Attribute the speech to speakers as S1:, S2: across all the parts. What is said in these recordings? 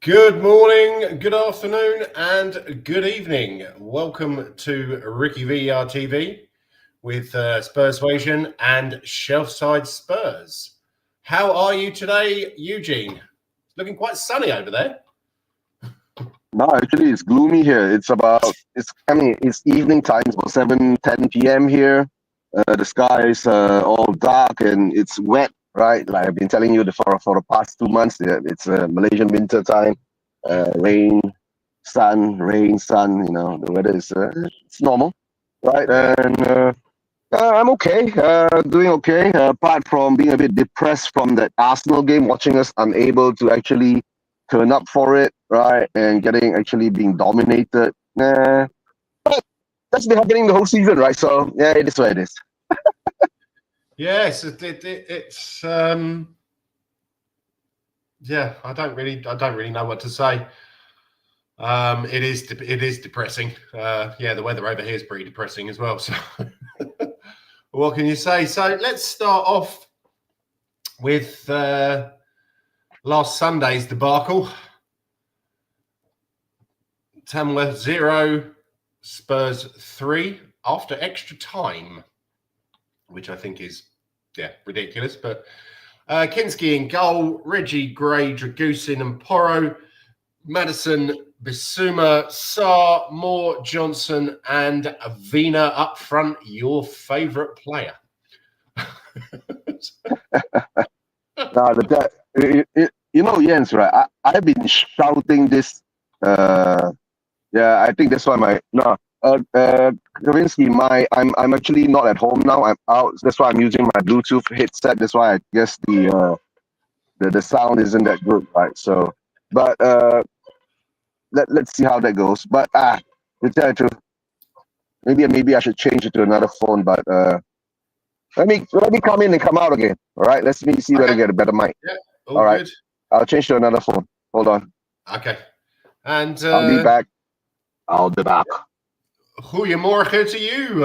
S1: Good morning, good afternoon, and good evening. Welcome to RickyVilla TV with Spurssuasion and Shelfside Spurs. How are you today, Eugene? Looking quite sunny over there.
S2: No, actually, it's gloomy here. It's evening time. It's about 7:10 p.m. here. The sky is all dark and it's wet, right? Like I've been telling you for the past 2 months, it's Malaysian winter time. Rain, sun. You know, the weather is it's normal, right? And I'm okay. Doing okay. Apart from being a bit depressed from that Arsenal game, watching us unable to actually turn up for it, right? And being dominated. But that's been happening the whole season, right? So yeah, it is what it is.
S1: Yes, it's yeah. I don't really know what to say. It is depressing. Yeah, the weather over here is pretty depressing as well. So what can you say? So let's start off with last Sunday's debacle. Tamworth 0, Spurs 3 after extra time, which I think is, ridiculous. But Kinski in goal, Reggie, Gray, Dragusin and Porro, Madison, Bissouma, Sarr, Moore, Johnson and Avina up front, your favourite player.
S2: Jens, right? I've been shouting this. I think that's why Kavinsky, I'm actually not at home now. I'm out. That's why I'm using my Bluetooth headset. That's why I guess the sound isn't that good, right? So, but let's see how that goes. But to tell you the truth, maybe I should change it to another phone. But let me come in and come out again. All right. Let's see whether I get a better mic.
S1: Yeah.
S2: All right.
S1: Good.
S2: I'll change to another phone. Hold on.
S1: Okay. And
S2: I'll be back. I'll be back.
S1: Goeiemorgen to you,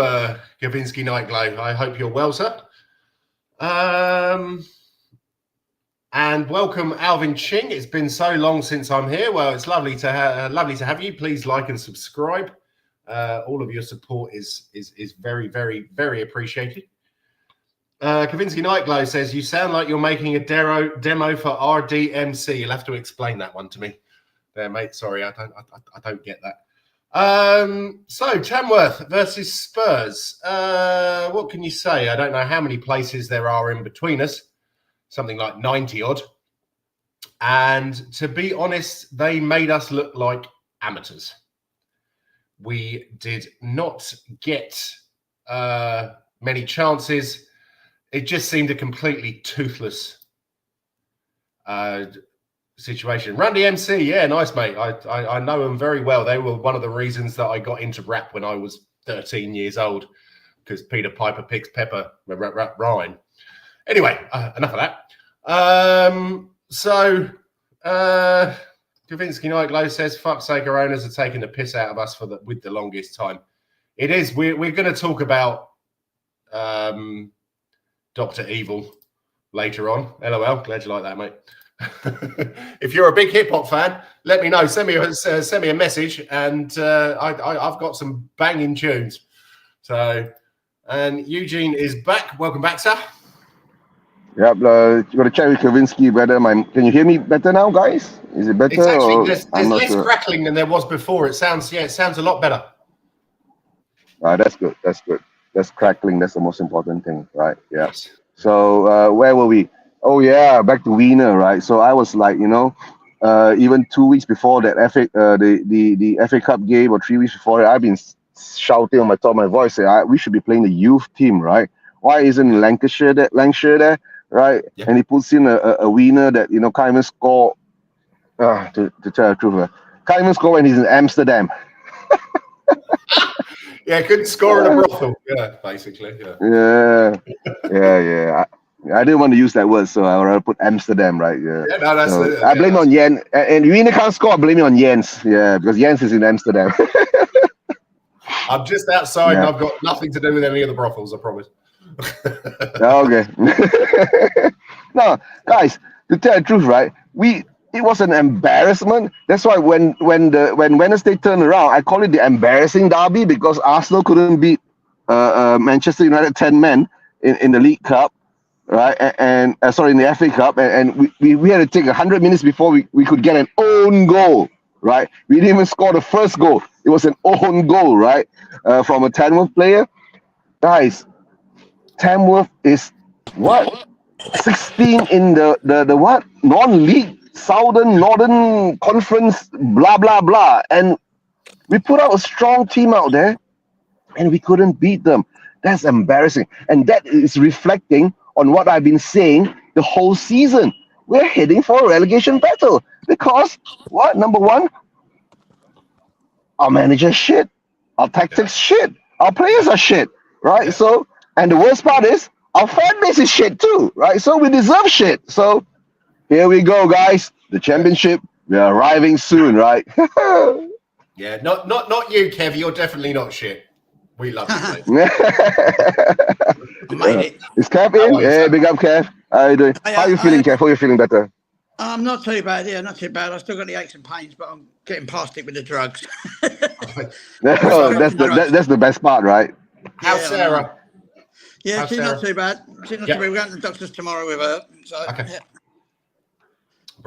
S1: Kavinsky Nightglow. I hope you're well, sir. And welcome, Alvin Ching. It's been so long since I'm here. Well, it's lovely to have you. Please like and subscribe. All of your support is very, very, very appreciated. Kavinsky Nightglow says, you sound like you're making a demo for RDMC. You'll have to explain that one to me there, mate. Sorry, I don't get that. So Tamworth versus Spurs. What can you say? I don't know how many places there are in between us. Something like 90 odd. And to be honest, they made us look like amateurs. We did not get many chances. It just seemed a completely toothless situation. Randy MC, yeah, nice, mate. I know them very well. They were one of the reasons that I got into rap when I was 13 years old, because Peter Piper picks pepper, rhyme. Anyway, enough of that. Kavinsky Nightglow says, fuck's sake, our owners are taking the piss out of us with the longest time. It is. We're going to talk about Dr. Evil later on. LOL. Glad you like that, mate. If you're a big hip hop fan, let me know. Send me a message, and I've got some banging tunes. So, and Eugene is back. Welcome back, sir.
S2: Yep. You got to check with Kavinsky whether can you hear me better now, guys? Is it better?
S1: It's actually there's less
S2: sure.
S1: crackling than there was before. It sounds a lot better.
S2: That's good. That's crackling. That's the most important thing, right? Yeah. Yes. So where were we? Oh yeah, back to Wiener, right? So I was like, even 2 weeks before that the FA Cup game, or 3 weeks before it, I've been shouting on my top of my voice, saying we should be playing the youth team, right? Why isn't Lancashire there, right? Yeah. And he puts in a Wiener that can't even score. To tell the truth, can't even score when he's in Amsterdam.
S1: Yeah, couldn't score in a brothel. Yeah, basically.
S2: Yeah. I didn't want to use that word, so I rather put Amsterdam, right? Yeah.
S1: No, that's
S2: I blame it on Jens, and Wiener can't score. I blame it on Jens. Yeah, because Jens is in Amsterdam.
S1: I'm just outside, and I've got nothing to do with any of the brothels. I promise.
S2: Okay. No, guys, to tell the truth, right? it was an embarrassment. That's why when Wednesday turned around, I call it the embarrassing derby because Arsenal couldn't beat Manchester United 10 men in the League Cup, right? And sorry, in the FA Cup, and we had to take 100 minutes before we could get an own goal, right? We didn't even score the first goal. It was an own goal, right? From a Tamworth player. Guys, Tamworth is what? 16 in the what? Non-league, Southern, Northern Conference, blah, blah, blah. And we put out a strong team out there and we couldn't beat them. That's embarrassing. And that is reflecting on what I've been saying the whole season. We're heading for a relegation battle because what? Number one, our manager's shit. Our tactics shit. Our players are shit, right?
S1: Yeah.
S2: So, and the worst part is our fan base is shit too, right? So we deserve shit. So here we go, guys. The championship, we're arriving soon, right?
S1: Yeah, not you, Kev. You're definitely not shit. We love you, mate.
S3: I made it.
S2: Is Kev in? Yeah, big up, Kev. How you doing? How you feeling, Kev? How you feeling better?
S3: I'm not too bad. Yeah, not too bad. I still got the aches and pains, but I'm getting past it with the drugs.
S2: That's the best part, right?
S1: How's Sarah?
S3: Yeah, she's not too bad. She's not too bad. We're going to the doctors tomorrow with her. So,
S1: Okay.
S3: Yeah.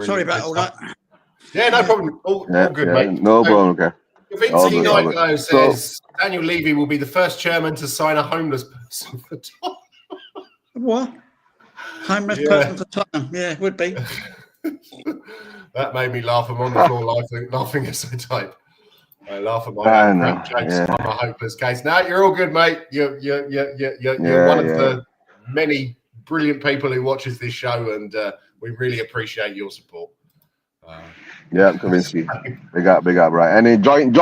S3: Sorry about all that.
S1: Yeah, no problem. All good, mate.
S2: No problem, okay.
S1: Vinci Nightglow says Daniel Levy will be the first chairman to sign a homeless person for time.
S3: What? Homeless person for time? Yeah, would be.
S1: That made me laugh. I'm on the floor laughing as I type. I laugh at my jokes. I'm a hopeless case. No, you're all good, mate. You're one of the many brilliant people who watches this show, and we really appreciate your support.
S2: Yeah, Kavinsky. Big up, right? And then join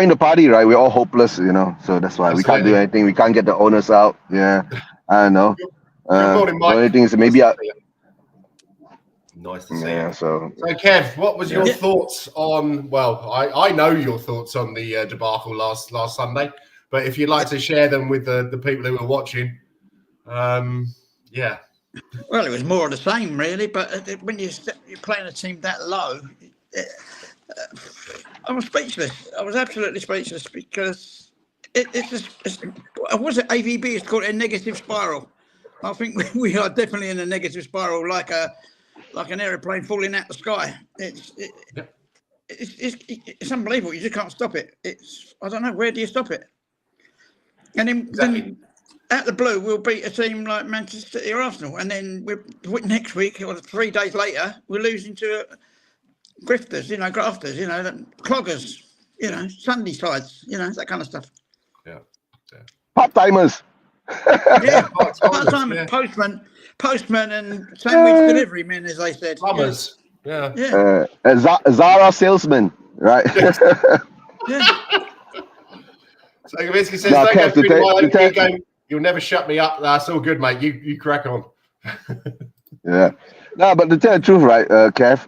S2: the party, right? We're all hopeless, you know. So that's why we can't do anything. We can't get the owners out. Yeah, I don't know. The only thing is maybe
S1: nice to see.
S2: Yeah. So
S1: Kev, what was your thoughts on? Well, I know your thoughts on the debacle last Sunday, but if you'd like to share them with the people who are watching, yeah.
S3: Well, it was more of the same, really. But when you're playing a team that low, I was speechless. I was absolutely speechless because it's just was it AVB? It's called a negative spiral. I think we are definitely in a negative spiral, like an aeroplane falling out the sky. It's unbelievable. You just can't stop it. I don't know, where do you stop it? And then out the blue, we'll beat a team like Manchester City or Arsenal, and then next week or 3 days later, we're losing to grifters, grafters, cloggers, Sunday sides, that kind of stuff.
S1: Yeah.
S2: part timers.
S3: Yeah, part-time postman and sandwich delivery men, as they said.
S1: Plumbers. Yeah.
S2: Zara salesman, right?
S3: Yeah.
S1: So Kavinsky says, don't go through my game. You'll never shut me up. That's all good, mate. You crack on.
S2: Yeah. No, but to tell the truth, right, Kev,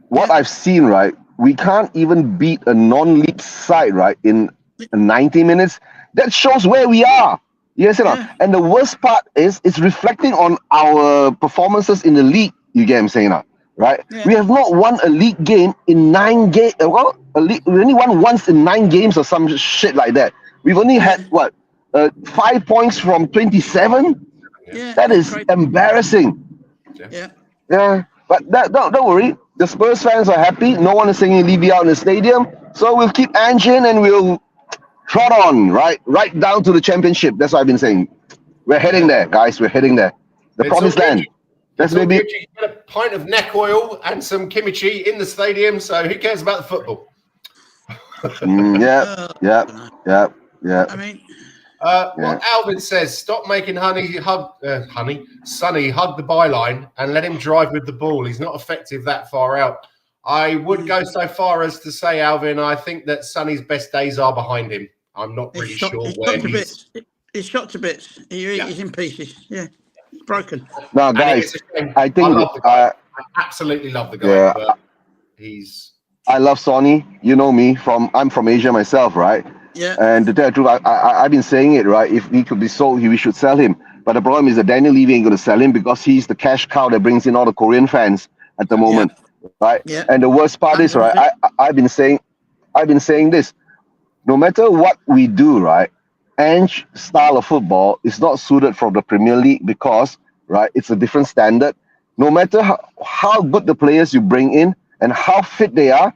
S2: what I've seen, right, we can't even beat a non-league side, right, in 90 minutes. That shows where we are. Yes, you know. Yeah. And the worst part is it's reflecting on our performances in the league. You get what I'm saying now, right? Yeah. We have not won a league game in 9 games. Well, we only won once in 9 games or some shit like that. We've only had, 5 points from 27?
S3: Yeah,
S2: that is embarrassing.
S3: Yeah.
S2: Yeah, but don't worry. The Spurs fans are happy. No one is singing Levy out in the stadium. So we'll keep engine and we'll trot on, right down to the championship. That's what I've been saying. We're heading there, guys. We're heading there. The promised land. That's maybe
S1: you get a pint of neck oil and some kimchi in the stadium. So who cares about the football?
S2: Yeah.
S3: I mean,
S1: what Alvin says: stop making Sonny hug the byline and let him drive with the ball. He's not effective that far out. I would go so far as to say, Alvin, I think that Sonny's best days are behind him. I'm not really sure where he's.
S3: He's shot to bits. He's in pieces. Yeah, he's broken.
S2: No, guys, I think
S1: I absolutely love the guy.
S2: Yeah,
S1: but I
S2: love Sonny. You know me. I'm from Asia myself, right?
S3: Yeah.
S2: And to tell the truth, I've been saying it, right? If he could be sold, we should sell him. But the problem is that Daniel Levy ain't going to sell him because he's the cash cow that brings in all the Korean fans at the moment. right?
S3: Yeah.
S2: And the worst part is, right, I've been saying this. No matter what we do, right, Ange's style of football is not suited for the Premier League because, right, it's a different standard. No matter how good the players you bring in and how fit they are,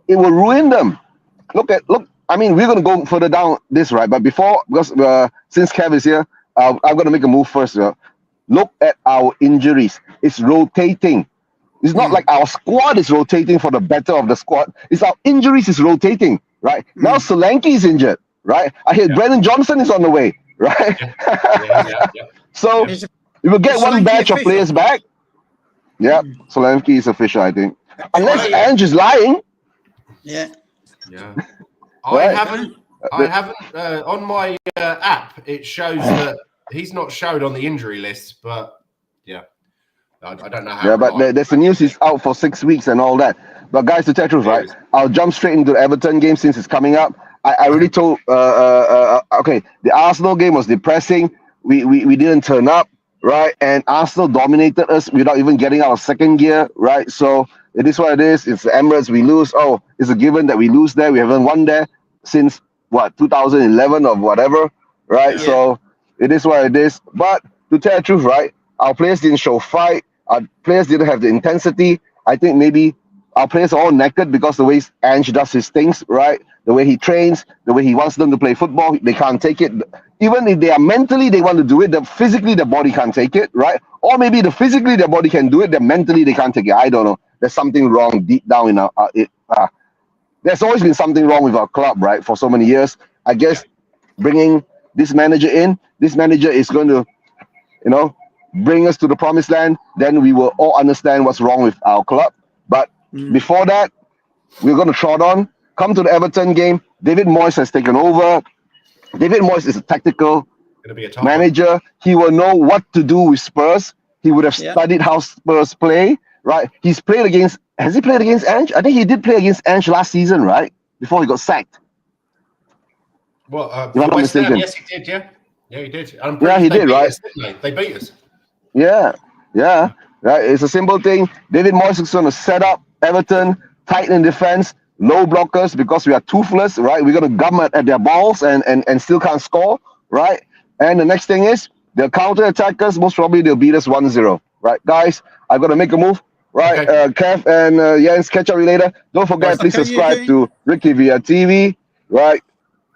S2: it will ruin them. Look. I mean, we're gonna go further down this, right? But before, because since Kev is here, I'm gonna make a move first. Look at our injuries. It's rotating. It's not like our squad is rotating for the better of the squad. It's our injuries is rotating, right? Now Solanke is injured, right? I hear Brennan Johnson is on the way, right? So we will get one batch of players back. Yeah, Solanke is official, I think. Unless Ange is lying.
S3: Yeah.
S1: I haven't on my app. It shows that he's not showed on the injury list, but I don't know how.
S2: Yeah, but there's the news he's out for 6 weeks and all that. But guys, to tell the truth, right? I'll jump straight into the Everton game since it's coming up. I already told. Okay, the Arsenal game was depressing. We didn't turn up, right? And Arsenal dominated us without even getting out of second gear, right? So it is what it is. It's the Emirates. We lose. Oh, it's a given that we lose there. We haven't won there since 2011 or whatever, right? So it is what it is. But to tell the truth, right? Our players didn't show fight. Our players didn't have the intensity. I think maybe our players are all naked because the way Ange does his things, right? The way he trains, the way he wants them to play football, they can't take it. Even if they are mentally, they want to do it, physically, their body can't take it, right? Or maybe physically, their body can do it, mentally, they can't take it. I don't know. There's something wrong deep down in there's always been something wrong with our club, right? For so many years. I guess bringing this manager is going to, bring us to the promised land. Then we will all understand what's wrong with our club. But before that, we're going to trot on. Come to the Everton game. David Moyes has taken over. David Moyes is a tactical manager. He will know what to do with Spurs. He would have studied how Spurs play, right? Has he played against Ange? I think he did play against Ange last season, right? Before he got sacked.
S1: Well,
S2: if I'm not mistaken.
S1: Yes, he did, yeah. Yeah, he did.
S2: He did, right?
S1: They beat us.
S2: Yeah. Right. It's a simple thing. David Moyes is going to set up Everton, tight in defense, low blockers because we are toothless, right? We're going to gum at their balls and still can't score, right? And the next thing is they'll counter attackers. Most probably they'll beat us 1-0, right? Guys, I've got to make a move, right? Okay. Kev and Jens, catch up with you later. Don't forget, please subscribe to RickyVilla TV, right?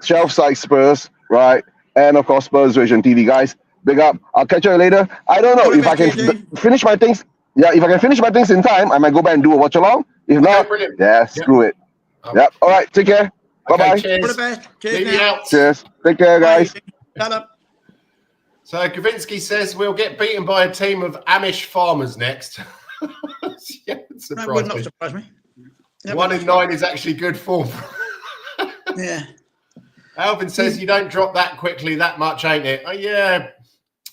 S2: Shelfside Spurs, right? And of course, Spurs Vision TV, guys. Big up. I'll catch you later. I don't know if I can finish my things. Yeah, if I can finish my things in time, I might go back and do a watch along. If not, screw it. Yep. All right. Take care. Bye-bye.
S3: All the best.
S2: Cheers. Take care, guys.
S3: Shut up.
S1: So Kavinsky says we'll get beaten by a team of Amish farmers next.
S3: That would not surprise me.
S1: 1 in 9 is actually good form.
S3: Yeah.
S1: Alvin says you don't drop that quickly that much, ain't it? Yeah.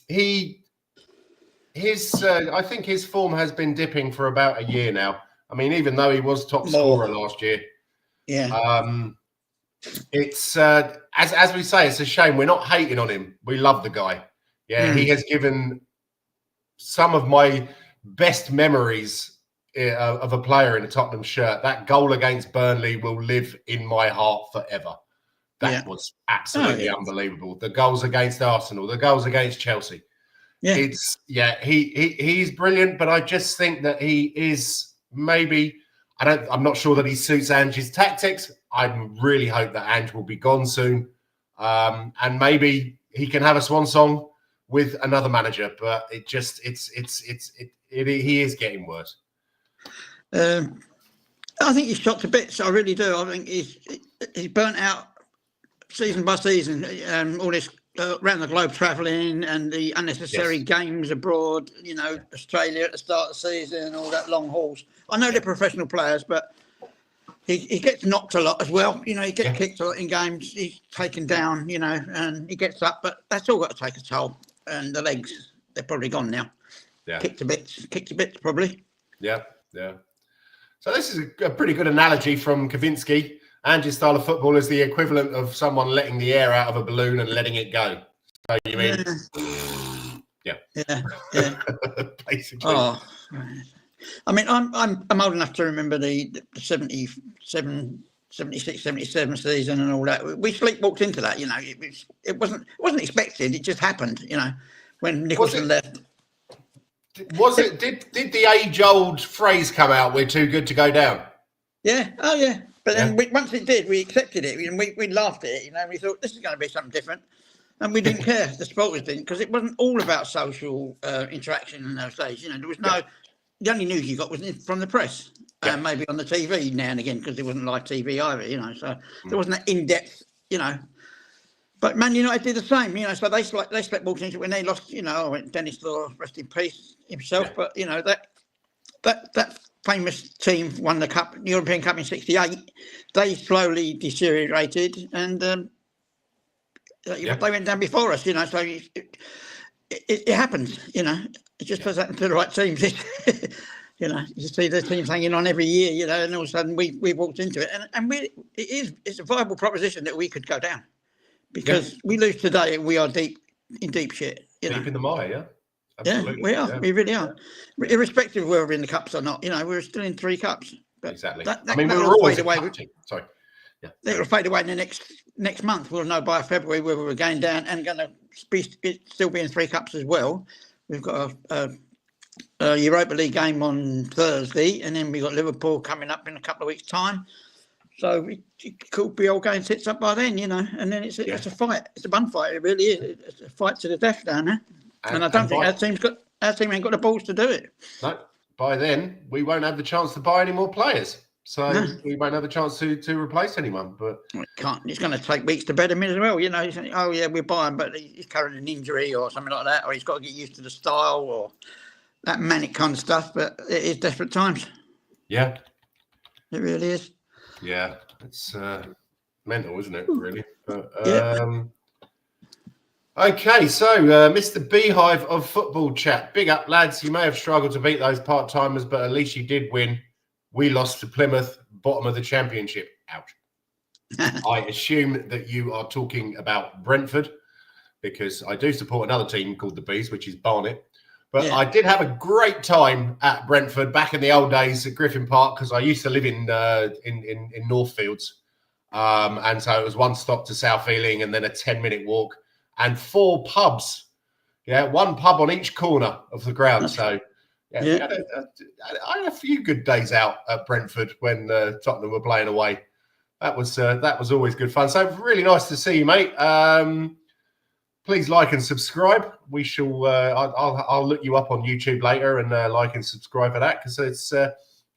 S1: I think his form has been dipping for about a year now. I mean, even though he was top scorer last year.
S3: Yeah.
S1: It's as we say, it's a shame. We're not hating on him. We love the guy. Yeah, he has given some of my best memories of a player in a Tottenham shirt. That goal against Burnley will live in my heart forever. That was absolutely unbelievable. The goals against Arsenal, the goals against Chelsea. Yeah, he's brilliant, but I just think that he is maybe. I'm not sure that he suits Ange's tactics. I really hope that Ange will be gone soon, and maybe he can have a swan song with another manager. But he is getting worse.
S3: I think he's shot to bits. I really do. I think he's burnt out season by season. All this around the globe travelling and the unnecessary games abroad. Australia at the start of the season, all that long hauls. I know they're professional players, but he gets knocked a lot as well. He gets kicked a lot in games. He's taken down, and he gets up, but that's all got to take a toll. And the legs, they're probably gone now. Yeah. Kicked to bits, probably.
S1: Yeah. So this is a pretty good analogy from Kavinsky. Ange's style of football is the equivalent of someone letting the air out of a balloon and letting it go. So you mean? Yeah.
S3: Yeah.
S1: Basically.
S3: Oh. I mean, I'm old enough to remember the 77, 76, 77 season and all that. We sleepwalked into that, you know. It wasn't expected. It just happened, you know, when Nicholson left.
S1: Was it? Did the age-old phrase come out? We're too good to go down.
S3: Yeah. Oh, yeah. But then once it did, we accepted it. And we laughed at it, you know. We thought this is going to be something different, and we didn't care. The supporters didn't, because it wasn't all about social interaction in those days. You know, there was no. The only news you got was from the press, and maybe on the TV now and again, because there wasn't live TV either. You know, so there wasn't that in-depth. You know. But Man United did the same, you know. So they sleepwalked into it when they lost, you know. Dennis Law, rest in peace himself. But you know that famous team won the cup, European Cup in '68. They slowly deteriorated, and they went down before us, you know. So it happens, you know. It just does happen to the right teams. You know, you see the teams hanging on every year, you know, and all of a sudden we walked into it, and it's a viable proposition that we could go down. Because we lose today and we are in deep shit. You know?
S1: Deep in the mire, yeah? Absolutely.
S3: Yeah, we are. Yeah. We really are. Irrespective of whether we're in the cups or not, you know, we're still in 3 cups. But
S1: exactly.
S3: I mean,
S1: we were always
S3: away.
S1: Sorry. Yeah.
S3: It'll fade away in the next month. We'll know by February whether we're going down and going to still be in 3 cups as well. We've got a Europa League game on Thursday, and then we've got Liverpool coming up in a couple of weeks' time. So it could be all going tits up by then, you know, and then it's a fight. It's a bun fight. It really is. It's a fight to the death down there. And I don't think our team ain't got the balls to do it.
S1: No, by then we won't have the chance to buy any more players. So we won't have a chance to replace anyone. But
S3: it can't. It's going to take weeks to bed him in as well. You know, oh yeah, we're buying, but he's carrying an injury or something like that, or he's got to get used to the style or that manic kind of stuff. But it is desperate times.
S1: Yeah,
S3: it really is.
S1: Yeah, it's mental, isn't it, really? But, okay, so Mr. Beehive of Football Chat. Big up, lads. You may have struggled to beat those part-timers, but at least you did win. We lost to Plymouth, bottom of the championship. Ouch. I assume that you are talking about Brentford, because I do support another team called the Bees, which is Barnet. But I did have a great time at Brentford back in the old days at Griffin Park, because I used to live in Northfields. And so it was one stop to South Ealing and then a 10-minute walk and 4 pubs. Yeah, 1 pub on each corner of the ground. So I had a few good days out at Brentford when Tottenham were playing away. That was always good fun. So really nice to see you, mate. Please like and subscribe. We shall. I'll look you up on YouTube later and like and subscribe for that, because it's.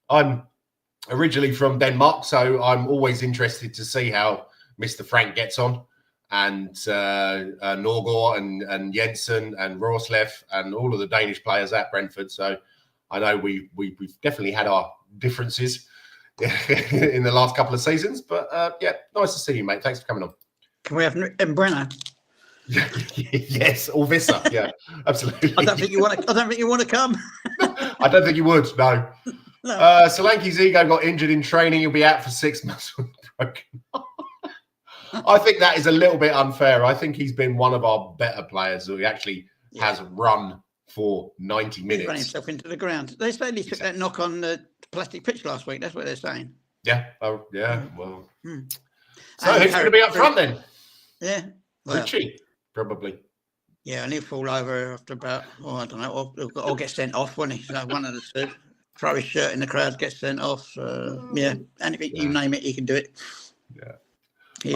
S1: I'm originally from Denmark, so I'm always interested to see how Mr. Frank gets on, and Norgård and Jensen and Rorslev and all of the Danish players at Brentford. So I know we've definitely had our differences in the last couple of seasons, but nice to see you, mate. Thanks for coming on.
S3: Can we have Brenner?
S1: Yes, or Vissa. Yeah, absolutely.
S3: I don't think you want to come.
S1: I don't think you would. No. Solanke's ego got injured in training. He'll be out for 6 months with a broken. I think that is a little bit unfair. I think he's been one of our better players who actually has run for 90 minutes. He ran
S3: himself into the ground. They said he took that knock on the plastic pitch last week. That's what they're saying.
S1: Yeah. Oh, yeah. Well. So who's going to be up front then?
S3: Yeah. Well,
S1: Richie. Probably.
S3: Yeah, and he'll fall over after about, I don't know, or get sent off, won't he? So one of the two. Throw his shirt in the crowd, get sent off. Anything you name it, he can do it. Yeah.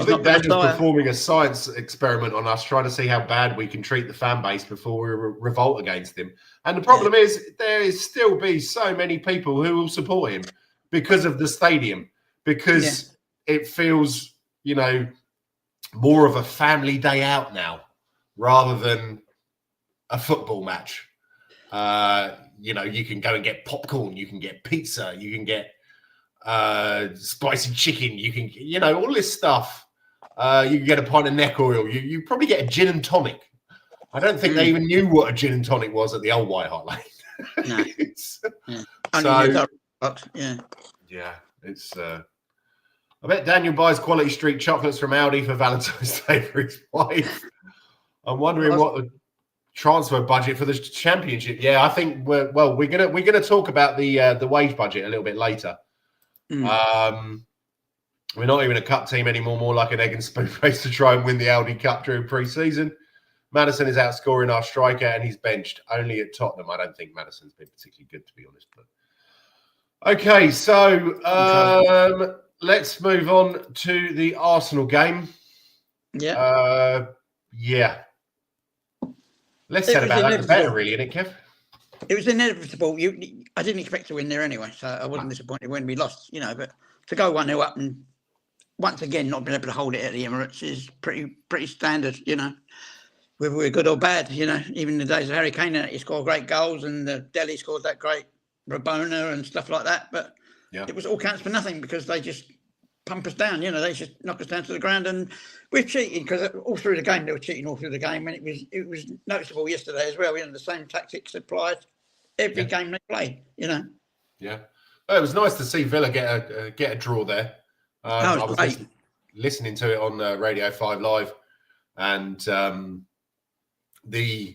S1: I think Daniel's performing a science experiment on us, trying to see how bad we can treat the fan base before we revolt against him. And the problem is, there is still be so many people who will support him because of the stadium, because it feels, more of a family day out now rather than a football match. You can go and get popcorn, you can get pizza, you can get spicy chicken, you can, all this stuff. You can get a pint of neck oil. You probably get a gin and tonic. I don't think they even knew what a gin and tonic was at the old White Hart Lane.
S3: No.
S1: It's I bet Daniel buys Quality Street chocolates from Aldi for Valentine's Day for his wife. I'm wondering what the transfer budget for the championship. Yeah, I think we're gonna talk about the wage budget a little bit later. We're not even a cup team anymore, more like an egg and spoon race to try and win the Aldi Cup during pre-season. Madison is outscoring our striker and he's benched only at Tottenham. I don't think Madison's been particularly good, to be honest. But okay, so let's move on to the Arsenal game.
S3: Yeah.
S1: Less said about that, the better, really, isn't it, Kev?
S3: It was inevitable. I didn't expect to win there anyway, so I wasn't disappointed when we lost, but to go 1-0 up and once again not being able to hold it at the Emirates is pretty standard, whether we're good or bad, even the days of Harry Kane, he scored great goals and Delhi scored that great Rabona and stuff like that, but it was all counts for nothing because they just pump us down, they just knock us down to the ground, and we're cheating because all through the game they were cheating all through the game, and it was noticeable yesterday as well. The same tactics applied every game they played, Yeah,
S1: well, it was nice to see Villa get a draw there. I was listening to it on Radio 5 Live, and the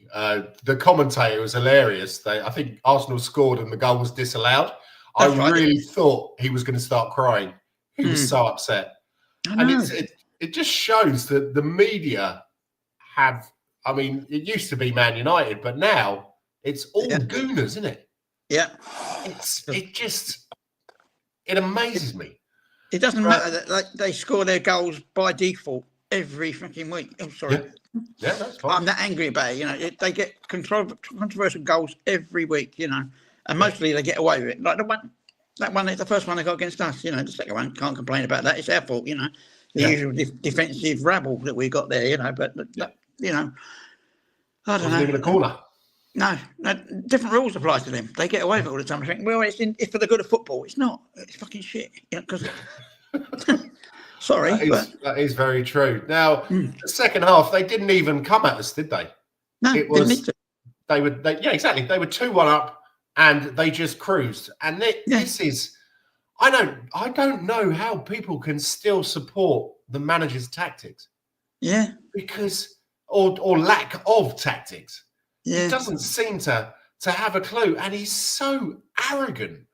S1: commentator was hilarious. I think Arsenal scored and the goal was disallowed. I really thought he was going to start crying. He was so upset. And it just shows that the media have, it used to be Man United, but now it's all Gooners, isn't it?
S3: Yeah.
S1: It amazes me.
S3: It doesn't matter that they score their goals by default every fucking week. I'm sorry.
S1: Yeah, that's fine.
S3: I'm that angry about it. They get controversial goals every week, and mostly they get away with it. Like that one, the first one they got against us, the second one, can't complain about that. It's our fault, the usual defensive rabble that we got there, but, I don't know.
S1: Even a corner.
S3: No, different rules apply to them. They get away with it all the time. I think, well, it's for the good of football. It's not. It's fucking shit. Because sorry,
S1: that is very true. Now, the second half, they didn't even come at us, did they?
S3: No, didn't need to.
S1: Exactly. They were 2-1 up, and they just cruised. And this is, I don't know how people can still support the manager's tactics.
S3: Yeah,
S1: because or lack of tactics.
S3: Yeah.
S1: He doesn't seem to have a clue, and he's so arrogant.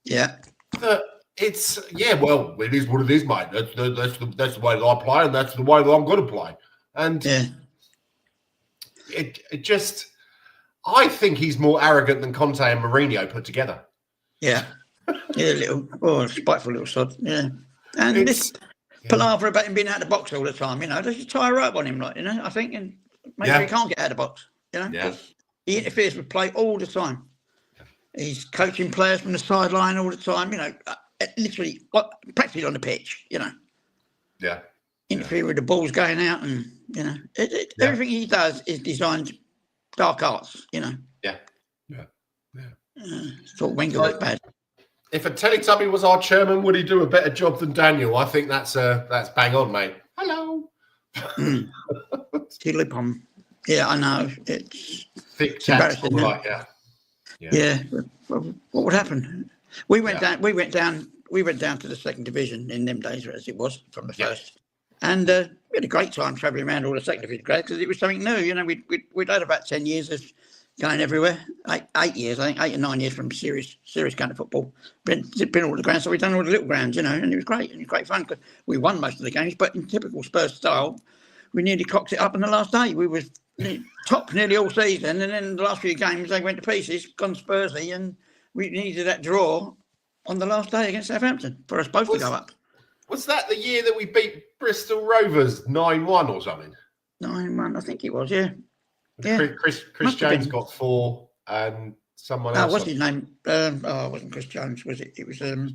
S3: Yeah.
S1: That it's well, it is what it is, mate. That's the way that I play, and that's the way that I'm going to play. And it just, I think he's more arrogant than Conte and Mourinho put together.
S3: Yeah. Spiteful little sod. Yeah. And this palaver about him being out of the box all the time, they just tie a rope on him, I think, and make sure he can't get out of the box. He interferes with play all the time. He's coaching players from the sideline all the time. Literally practically on the pitch. Interfere with the balls going out, and everything he does is designed dark arts. Thought Wenger was bad.
S2: If a Teletubby was our chairman, would he do a better job than Daniel? I think that's bang on, mate. Hello.
S3: Tiddly-pom. Yeah, I know. It's
S1: thick chat, like
S3: yeah. What would happen? We went down to the second division in them days, as it was from the first, and we had a great time travelling around all the second division grades because it was something new. We'd had about 10 years of going everywhere. 8 years, I think, 8 or 9 years from serious kind of football. Been all the grounds, so we'd done all the little grounds, and it was great. And it was great fun because we won most of the games, but in typical Spurs style, we nearly cocked it up on the last day. We were top nearly all season, and then the last few games they went to pieces, gone Spursy, and we needed that draw on the last day against Southampton for us both to go up.
S1: Was that the year that we beat Bristol Rovers 9-1 or something?
S3: 9-1, I think it was, yeah.
S1: Chris Jones got 4 and someone else.
S3: What's his name? It wasn't Chris Jones, was it? It was new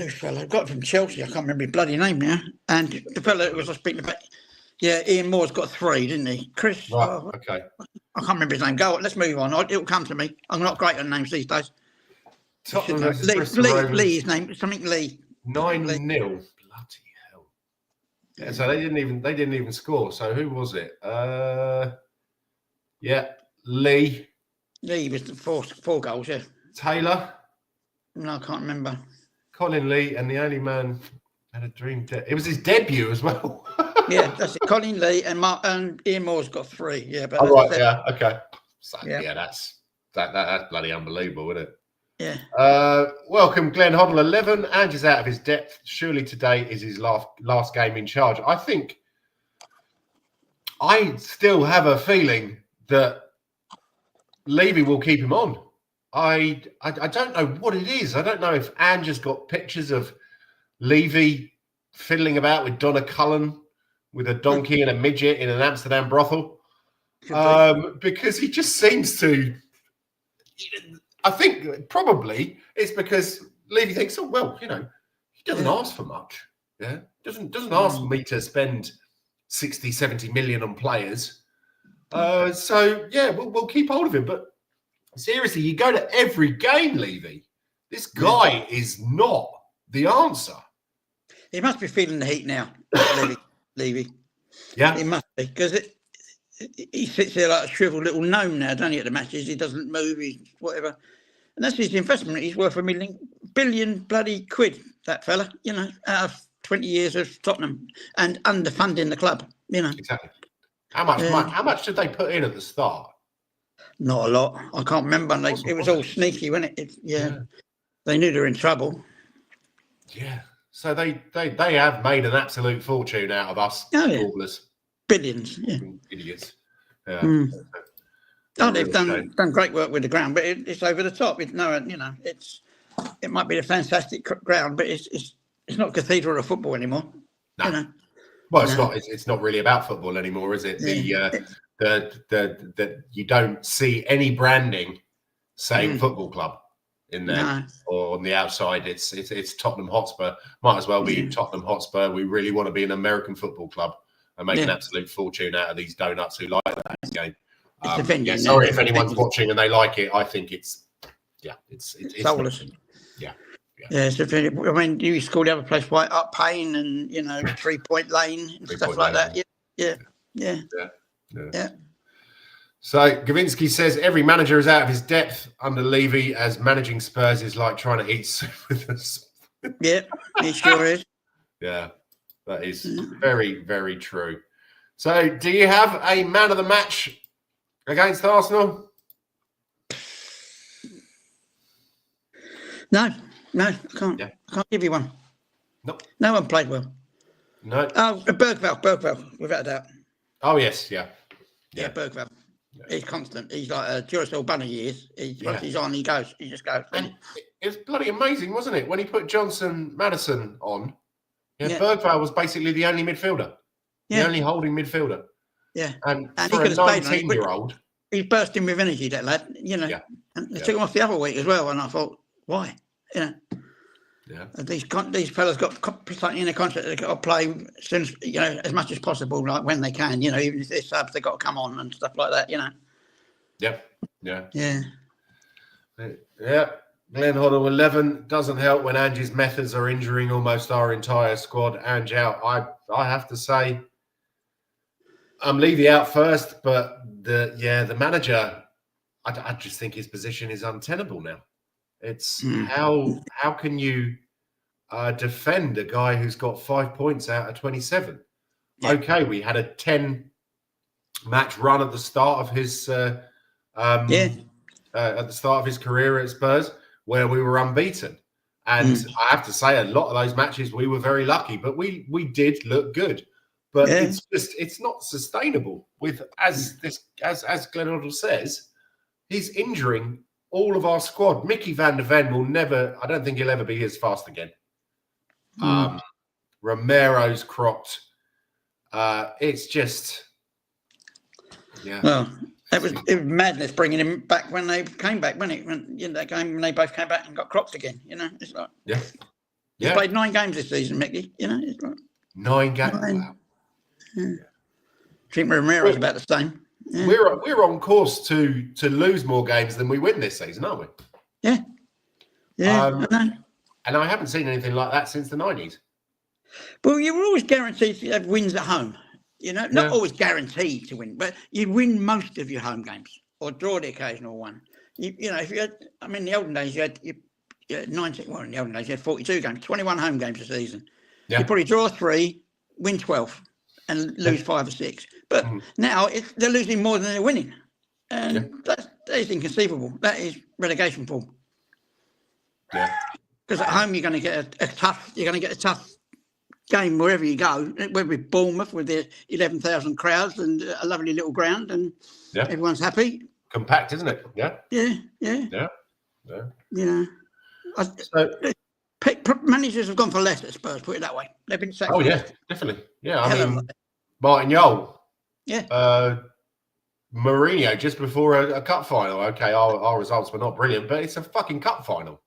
S3: fella. Got it from Chelsea. I can't remember his bloody name now. And the fella that was speaking about, Ian Moore's got 3, didn't he? Chris.
S1: Right, okay.
S3: I can't remember his name. Go on, let's move on. It'll come to me. I'm not great on names these days. Lee, his name, something Lee.
S1: 9-0. Bloody hell. Yeah, so they didn't even score. So who was it? Lee.
S3: Lee was the 4 goals, yeah.
S1: Taylor.
S3: No, I can't remember.
S1: Colin Lee, and the only man had a dream. It was his debut as well.
S3: Yeah, that's it. Colin Lee and Ian Moore's got 3. Yeah, but
S1: Oh, right, yeah, okay. So,
S3: yeah,
S1: that's bloody unbelievable, isn't it?
S3: Yeah.
S1: Welcome, Glenn Hoddle 11. Ange's out of his depth. Surely today is his last game in charge. I still have a feeling that Levy will keep him on. I don't know what it is. I don't know if Ange has got pictures of Levy fiddling about with Donna Cullen with a donkey and a midget in an Amsterdam brothel. Because he just seems to. I think probably it's because Levy thinks, oh well, he doesn't ask for much. Yeah, doesn't ask me to spend 60, 70 million on players. So yeah, we'll keep hold of him. But seriously, you go to every game, Levy. This guy is not the answer.
S3: He must be feeling the heat now, Levy.
S1: Yeah,
S3: he must be, because he sits there like a shriveled little gnome now, doesn't he? At the matches, he doesn't move, whatever. And that's his investment. He's worth $1 billion bloody quid. That fella, out of 20 years of Tottenham and underfunding the club.
S1: Exactly. How much did they put in at the start?
S3: Not a lot. I can't remember. It was all sneaky, wasn't it? Yeah. They knew they were in trouble.
S1: Yeah. So they have made an absolute fortune out of us, ballers.
S3: Billions. Yeah.
S1: Idiots. Yeah.
S3: They've done great work with the ground, but it's over the top. It might be a fantastic ground, but it's not cathedral of football anymore.
S1: No. Well, it's not. It's not really about football anymore, is it?
S3: Yeah.
S1: The you don't see any branding saying football club in there or on the outside. It's Tottenham Hotspur. Might as well be Tottenham Hotspur. We really want to be an American football club and make an absolute fortune out of these donuts who like that game. Sorry if anyone's watching and they like it. I think it's
S3: soulless.
S1: Yeah.
S3: I mean, you used to call the other place White Up Payne and 3 Point Lane and stuff like that. Yeah.
S1: So Gavinsky says every manager is out of his depth under Levy, as managing Spurs is like trying to eat soup with us.
S3: Yeah, he sure is.
S1: Yeah, that is very, very true. So do you have a man of the match against Arsenal?
S3: No, I can't. Yeah. I can't give you one.
S1: Nope.
S3: No one played well.
S1: No.
S3: Oh, Bergvall, without a doubt.
S1: Oh, yes,
S3: Yeah, Bergvall. Yeah. He's constant. He's like a Duracell bunny. He is. Once he's on, he goes. He just goes.
S1: And it was bloody amazing, wasn't it? When he put Madison on, Bergvall was basically the only midfielder. The only holding midfielder.
S3: Yeah.
S1: And for a 19-year-old.
S3: He's bursting with energy, that lad. And they took him off the other week as well. And I thought, why? Yeah. These fellas got something in their contract. They've got to play soon as much as possible, like when they can. Even if they're subs, they've got to come on and stuff like that.
S1: Yep. Yeah.
S3: Yeah.
S1: Glenn Hoddle 11 doesn't help when Ange's methods are injuring almost our entire squad. Ange out. I have to say, I'm Levy out first, but the manager, I just think his position is untenable now. It's how can you defend a guy who's got 5 points out of 27? Yeah. Okay, we had a 10-match run at the start of his at the start of his career at Spurs, where we were unbeaten, and I have to say, a lot of those matches we were very lucky, but we did look good. But it's not sustainable. With as Glenn Hoddle says, he's injuring all of our squad. Mickey van der Ven will never. I don't think he'll ever be as fast again. Romero's cropped. It's just,
S3: Well, it was madness bringing him back when they came back, wasn't it? When that game when they both came back and got cropped again. It's like he played 9 games this season, Mickey. It's like
S1: 9 games. Wow.
S3: Yeah. I think Romero's about the same. Yeah.
S1: We're on course to lose more games than we win this season, aren't we?
S3: Yeah. I know.
S1: And I haven't seen anything like that since the 90s.
S3: Well, you were always guaranteed to have wins at home. Not always guaranteed to win, but you win most of your home games or draw the occasional one. If you had, in the olden days, you had 19. Well, in the olden days, you had 42 games, 21 home games a season. Yeah. You probably draw 3, win 12. and lose 5 or 6. But now they're losing more than they're winning. And that is inconceivable. That is relegation form.
S1: Yeah.
S3: Because at home you're going to get a tough game wherever you go. Whether it's Bournemouth with their 11,000 crowds and a lovely little ground and everyone's happy.
S1: Compact, isn't it? Yeah.
S3: Yeah. Managers have gone for less at Spurs, put it that way. They've been sacked.
S1: Oh, yeah, definitely. Yeah, I mean, Martin Yole.
S3: Yeah.
S1: Mourinho just before a cup final. Okay, our results were not brilliant, but it's a fucking cup final.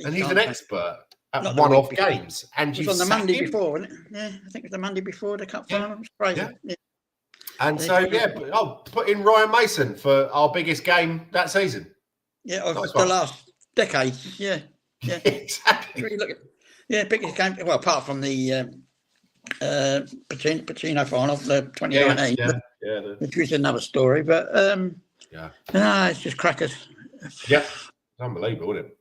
S1: And he's an expert at one-off games. And
S3: it was on the Monday before, wasn't it? Yeah, I think it was the Monday before the cup final. It was crazy. Yeah.
S1: And so, put in Ryan Mason for our biggest game that season.
S3: Yeah, of the last decade. Yeah.
S1: Exactly.
S3: Biggest game. Well, apart from the Pacino final, the 2019. Which was another story. But, it's just crackers.
S1: Yeah. It's unbelievable, isn't it?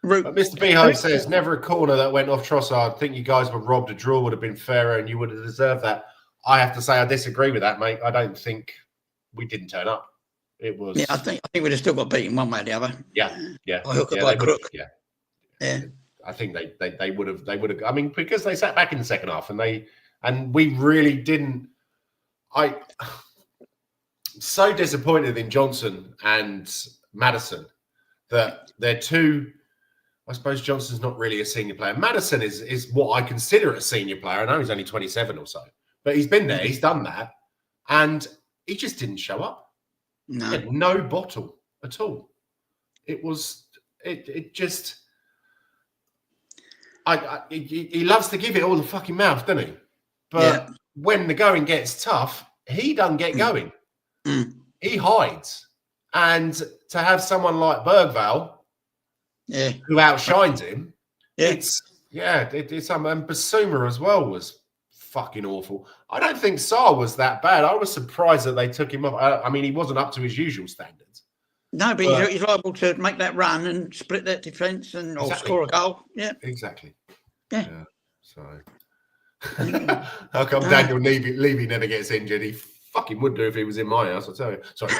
S1: But Mr. Beho says, never a corner that went off Trossard. I think you guys were robbed. A draw would have been fairer and you would have deserved that. I have to say I disagree with that, mate. I don't think we didn't turn up. It was...
S3: Yeah, I think we'd have still got beaten one way or the other.
S1: Yeah.
S3: By hook or by crook.
S1: Yeah. I think they would have. I mean, because they sat back in the second half and we really didn't. I'm so disappointed in Johnson and Maddison that they're two. I suppose Johnson's not really a senior player. Maddison is what I consider a senior player. I know he's only 27 or so, but he's been there. He's done that, and he just didn't show up.
S3: No,
S1: he had no bottle at all. It was. It just. He loves to give it all the fucking mouth, doesn't he? But when the going gets tough, he doesn't get going. He hides. And to have someone like Bergvall, who outshines him, it's and Basuma as well was fucking awful. I don't think Sarr was that bad. I was surprised that they took him up. I mean, he wasn't up to his usual standards.
S3: No, but he's liable to make that run and split that defence or score a goal. Yeah,
S1: exactly.
S3: Yeah.
S1: So, how come Daniel Levy never gets injured? He fucking would do if he was in my house. I'll tell you. Sorry.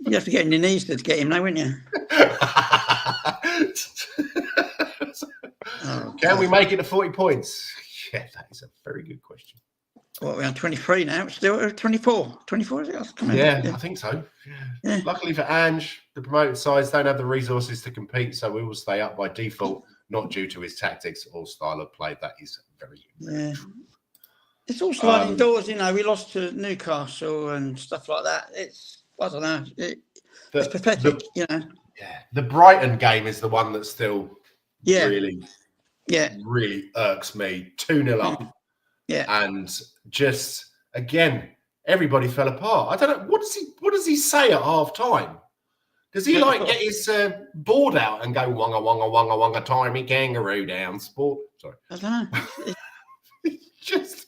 S3: You have to get on your knees to get him, now, wouldn't you?
S1: Can we make it to 40 points? Yeah, that is a very good question.
S3: What, we're on 23 now? It's still 24. 24, is it?
S1: I think so. Yeah. Luckily for Ange, the promoted sides don't have the resources to compete, so we will stay up by default, not due to his tactics or style of play. That is very true.
S3: It's all sliding doors, you know. We lost to Newcastle and stuff like that. I don't know. It's pathetic, you know.
S1: Yeah. The Brighton game is the one that still really irks me. 2-0 up.
S3: Yeah.
S1: And just again, everybody fell apart. I don't know. What does he say at half time? Does he get his board out and go wonga wonga wonga wonga timey kangaroo down sport? Sorry.
S3: I don't know.
S1: Just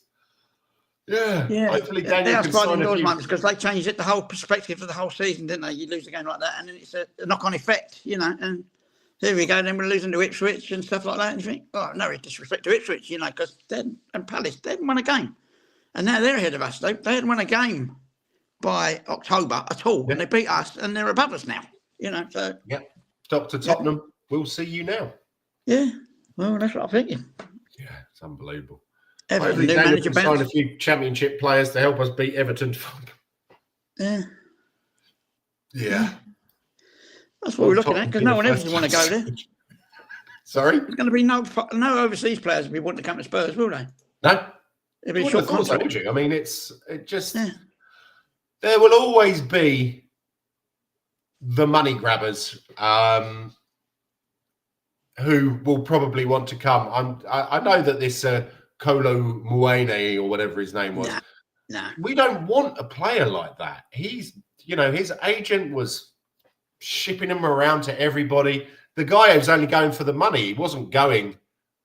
S1: hopefully Daniel can sign a few...
S3: because they changed it, the whole perspective of the whole season, didn't they? You lose a game like that and then it's a knock-on effect, you know, and here we go, then we're losing to Ipswich and stuff like that. And you think, oh, no disrespect to Ipswich, you know, because and Palace, they hadn't won a game. And now they're ahead of us. They hadn't won a game by October at all. And they beat us and they're above us now, you know. So
S1: Dr. Tottenham, we'll see you now.
S3: Yeah, well, that's what I'm thinking.
S1: Yeah, it's unbelievable.
S3: Everton, new manager
S1: can sign a few championship players to help us beat Everton. Yeah.
S3: That's what we're looking at, because no one else will want to go there.
S1: Sorry?
S3: There's going to be no overseas players will be wanting to come to Spurs, will they?
S1: No.
S3: It'll be a short contract.
S1: I mean, there will always be the money grabbers who will probably want to come. I know that this Kolo Muene or whatever his name was.
S3: Nah.
S1: We don't want a player like that. His agent was shipping him around to everybody. The guy was only going for the money. He wasn't going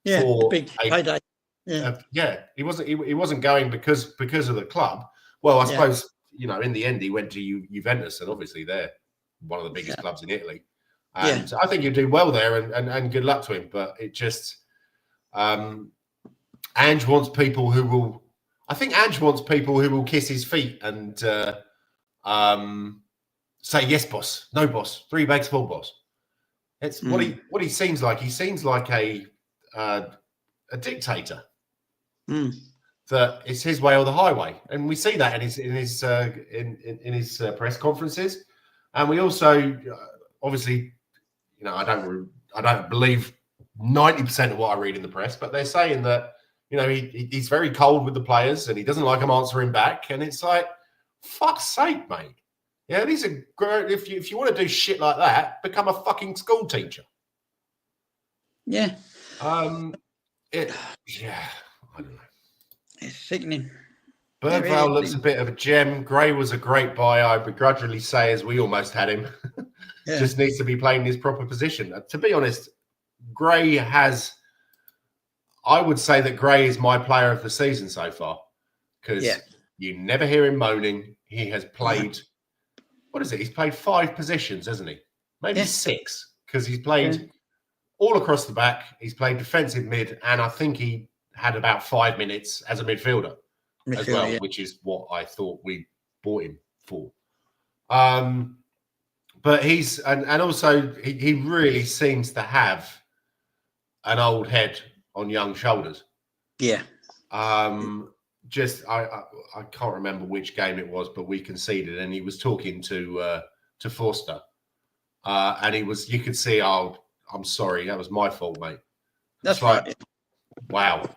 S1: for
S3: big payday.
S1: He wasn't going because of the club. Well, I suppose in the end he went to Juventus, and obviously they're one of the biggest clubs in Italy. And I think he'll do well there, and good luck to him. But it just and Ange wants people who will. I think Ange wants people who will kiss his feet and say yes, boss, no, boss, 3 bags full, boss. It's what he seems like. He seems like a dictator. That it's his way or the highway, and we see that in his press conferences, and we also obviously, I don't believe 90% of what I read in the press, but they're saying that he's very cold with the players and he doesn't like them answering back, and it's like, fuck's sake, mate. Yeah, these are great. If you want to do shit like that, become a fucking school teacher.
S3: Yeah.
S1: I don't know.
S3: It's sickening.
S1: Birdvale looks a bit of a gem. Gray was a great buy. I begrudgingly say, as we almost had him. Just needs to be playing his proper position. To be honest, Gray has. I would say that Gray is my player of the season so far, because you never hear him moaning. He has played. What is it? He's played 5 positions, hasn't he? Maybe 6, because he's played all across the back. He's played defensive mid, and I think he had about 5 minutes as a midfielder as well, which is what I thought we bought him for. But he's and also he really seems to have an old head on young shoulders. Yeah. I can't remember which game it was, but we conceded, and he was talking to Forster, and you could see, oh, I'm sorry, that was my fault, mate.
S3: That's right.
S1: Wow,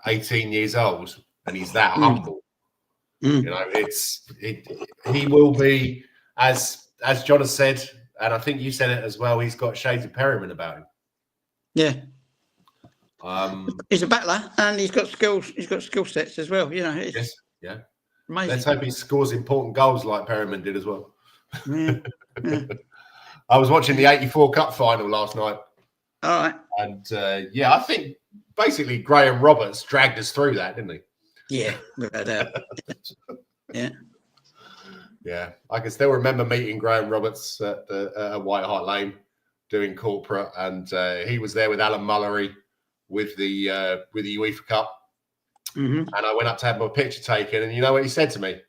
S1: 18 years old, and he's that humble. He will be, as John has said, and I think you said it as well, he's got shades of Perryman about him.
S3: Yeah. He's a battler, and he's got skills. He's got skill sets as well. Yes,
S1: yeah.
S3: Amazing.
S1: Let's hope he scores important goals like Perryman did as well.
S3: Yeah.
S1: I was watching the '84 Cup final last night.
S3: All right.
S1: And I think basically Graham Roberts dragged us through that, didn't he?
S3: Yeah, without doubt. Yeah.
S1: Yeah, I can still remember meeting Graham Roberts at White Hart Lane doing corporate, and he was there with Alan Mullery with the UEFA Cup, and I went up to have my picture taken, and you know what he said to me?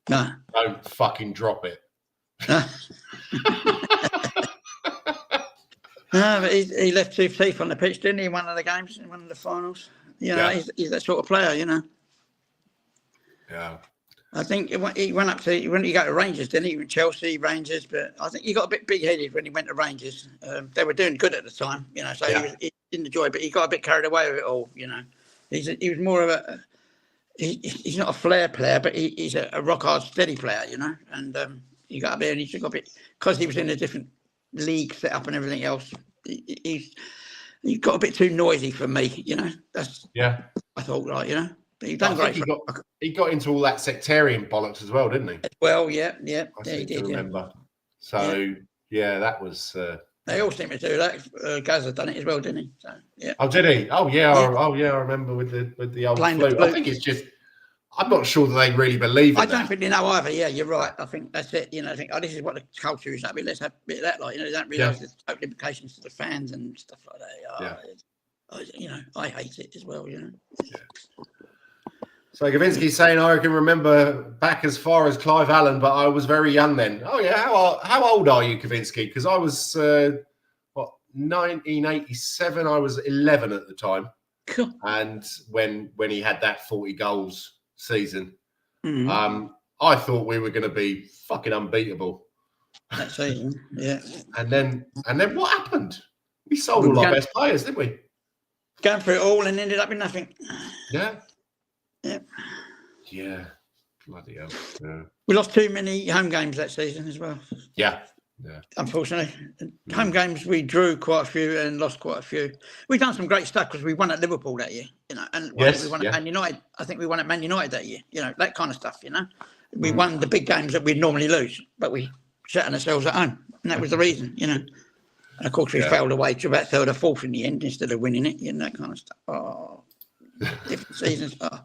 S3: No.
S1: Don't fucking drop it.
S3: No, but he left 2 teeth on the pitch, didn't he? In one of the games, in one of the finals. He's that sort of player, Yeah. I think he went up to when he got to Rangers, didn't he? Chelsea, Rangers, but I think he got a bit big-headed when he went to Rangers. They were doing good at the time, so he didn't enjoy it, but he got a bit carried away with it all, He was more of he's not a flair player, but he's a rock-hard, steady player, and he got up there and he got a bit, because he was in a different league set up and everything else, he got a bit too noisy for me, That's I thought, right, But he done great.
S1: He got into all that sectarian bollocks as well, didn't he?
S3: Well, yeah,
S1: he did. Remember. So that was.
S3: They all seem to do that. Gaz had done it as well, didn't he? So yeah.
S1: Oh, did he? Oh yeah. I remember with the old flute. I think it's just. I'm not sure that they really believe in
S3: I don't think they know either. Yeah, you're right. I think that's it. I think this is what the culture is. Let's have a bit of that. They don't realise the total implications to the fans and stuff like that. I hate it as well. Yeah.
S1: So Gavinsky's saying, I can remember back as far as Clive Allen, but I was very young then. Oh yeah, how old are you, Gavinsky? Because I was 1987. I was 11 at the time, and when he had that 40 goals season, I thought we were going to be fucking unbeatable.
S3: That season, yeah.
S1: And then what happened? We sold all our best players, didn't we?
S3: Going through it all and ended up with nothing.
S1: Yeah.
S3: Yeah.
S1: Yeah. Bloody hell. Yeah.
S3: We lost too many home games that season as well.
S1: Yeah. Yeah.
S3: Unfortunately. Home games we drew quite a few and lost quite a few. We've done some great stuff because we won at Liverpool that year, and we won at Man United. I think we won at Man United that year, that kind of stuff, We won the big games that we'd normally lose, but we shut ourselves at home. And that was the reason, And of course we failed away to about 3rd or 4th in the end instead of winning it, that kind of stuff. Oh, different seasons. Oh.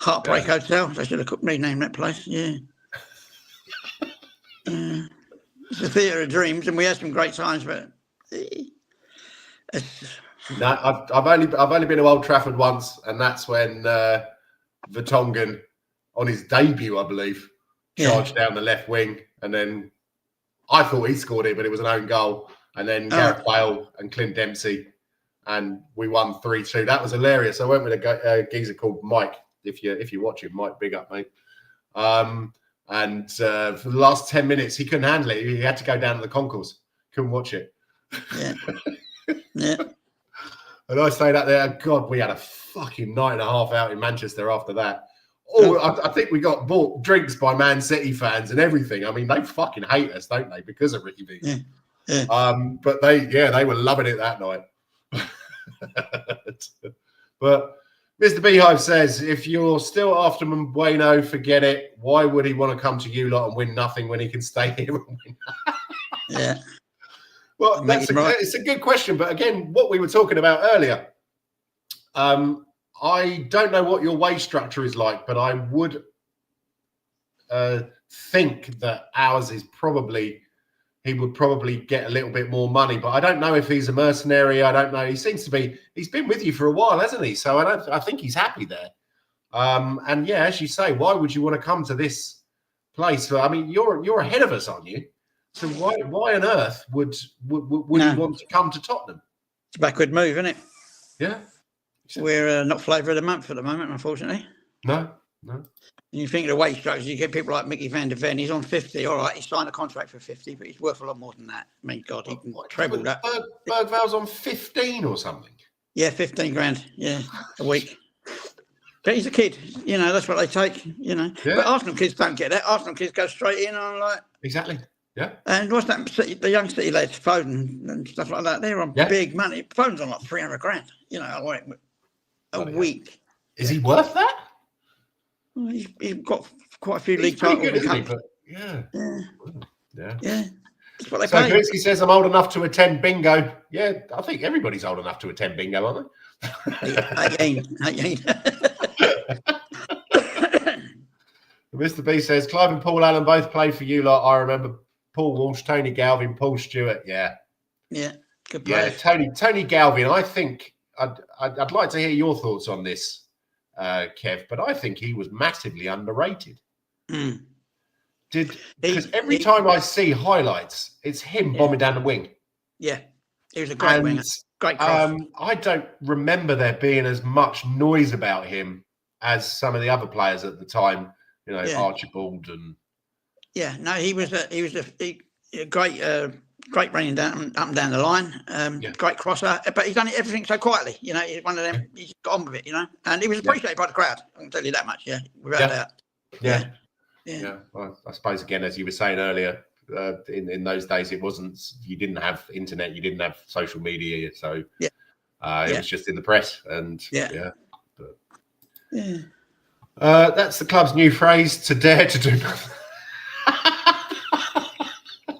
S3: Heartbreak Hotel. They should have renamed that place. Yeah. It's a theatre of dreams, and we had some great times, but it's
S1: No, I've only been to Old Trafford once, and that's when Vertonghen, on his debut, I believe, charged down the left wing, and then I thought he scored it, but it was an own goal. And then Gareth Bale and Clint Dempsey, and we won 3-2. That was hilarious. I went with a geezer called Mike. If you watch it, Mike, big up, mate. And for the last 10 minutes, he couldn't handle it. He had to go down to the concourse. Couldn't watch it.
S3: Yeah. Yeah.
S1: And I stayed out there. God, we had a fucking night and a half out in Manchester after that. Oh, I think we got bought drinks by Man City fans and everything. I mean, they fucking hate us, don't they? Because of RickyVilla.
S3: Yeah. Yeah.
S1: But they were loving it that night. But Mr. Beehive says, if you're still after Bueno, forget it. Why would he want to come to you lot and win nothing when he can stay here and win?
S3: Yeah.
S1: Well, it's a good question. But again, what we were talking about earlier, I don't know what your wage structure is like, but I would think that ours is probably, he would probably get a little bit more money. But I don't know if he's a mercenary. I don't know. He seems to be, he's been with you for a while, hasn't he? So I think he's happy there. And yeah, as you say, why would you want to come to this place? I mean, you're ahead of us, aren't you? So why on earth would you want to come to Tottenham?
S3: It's a backward move, isn't it?
S1: Yeah.
S3: We're not flavour of the month at the moment, unfortunately.
S1: No.
S3: And you think of the wage structures, you get people like Mickey van der Ven, he's on 50, all right, he signed a contract for 50, but he's worth a lot more than that. I mean, God, he can treble that.
S1: Bergval's on 15 or something.
S3: Yeah, 15 grand, yeah, a week. But he's a kid, you know, that's what they take, you know. Yeah. But Arsenal kids don't get that. Arsenal kids go straight in on like...
S1: Exactly. Yeah.
S3: And what's that? The young City lads, Foden and stuff like that, they're on big money. Foden's on like 300 grand, you know, a week.
S1: Is he worth that?
S3: Well, he's got quite a few league titles.
S1: Good, isn't he? But yeah. That's what they pay. Kowinski says, I'm old enough to attend bingo. Yeah, I think everybody's old enough to attend bingo, aren't they?
S3: 18.
S1: Mr. B says, Clive and Paul Allen both played for you lot. I remember Paul Walsh, Tony Galvin, Paul Stewart. Yeah.
S3: Good player.
S1: Yeah, Tony Galvin. I think I'd like to hear your thoughts on this, Kev. But I think he was massively underrated. Because every time I see highlights, it's him bombing down the wing.
S3: Yeah, he was a great winger. Great cross.
S1: I don't remember there being as much noise about him as some of the other players at the time. You know, Archibald and.
S3: Yeah, no, he was a great running down up and down the line. Great crosser, but he's done everything so quietly. You know, he's one of them. He's got on with it. You know, and he was appreciated by the crowd. I can tell you that much. Yeah, without doubt.
S1: Yeah. Well, I suppose again, as you were saying earlier, in those days, it wasn't. You didn't have internet. You didn't have social media. So it was just in the press. And that's the club's new phrase: to dare to do nothing.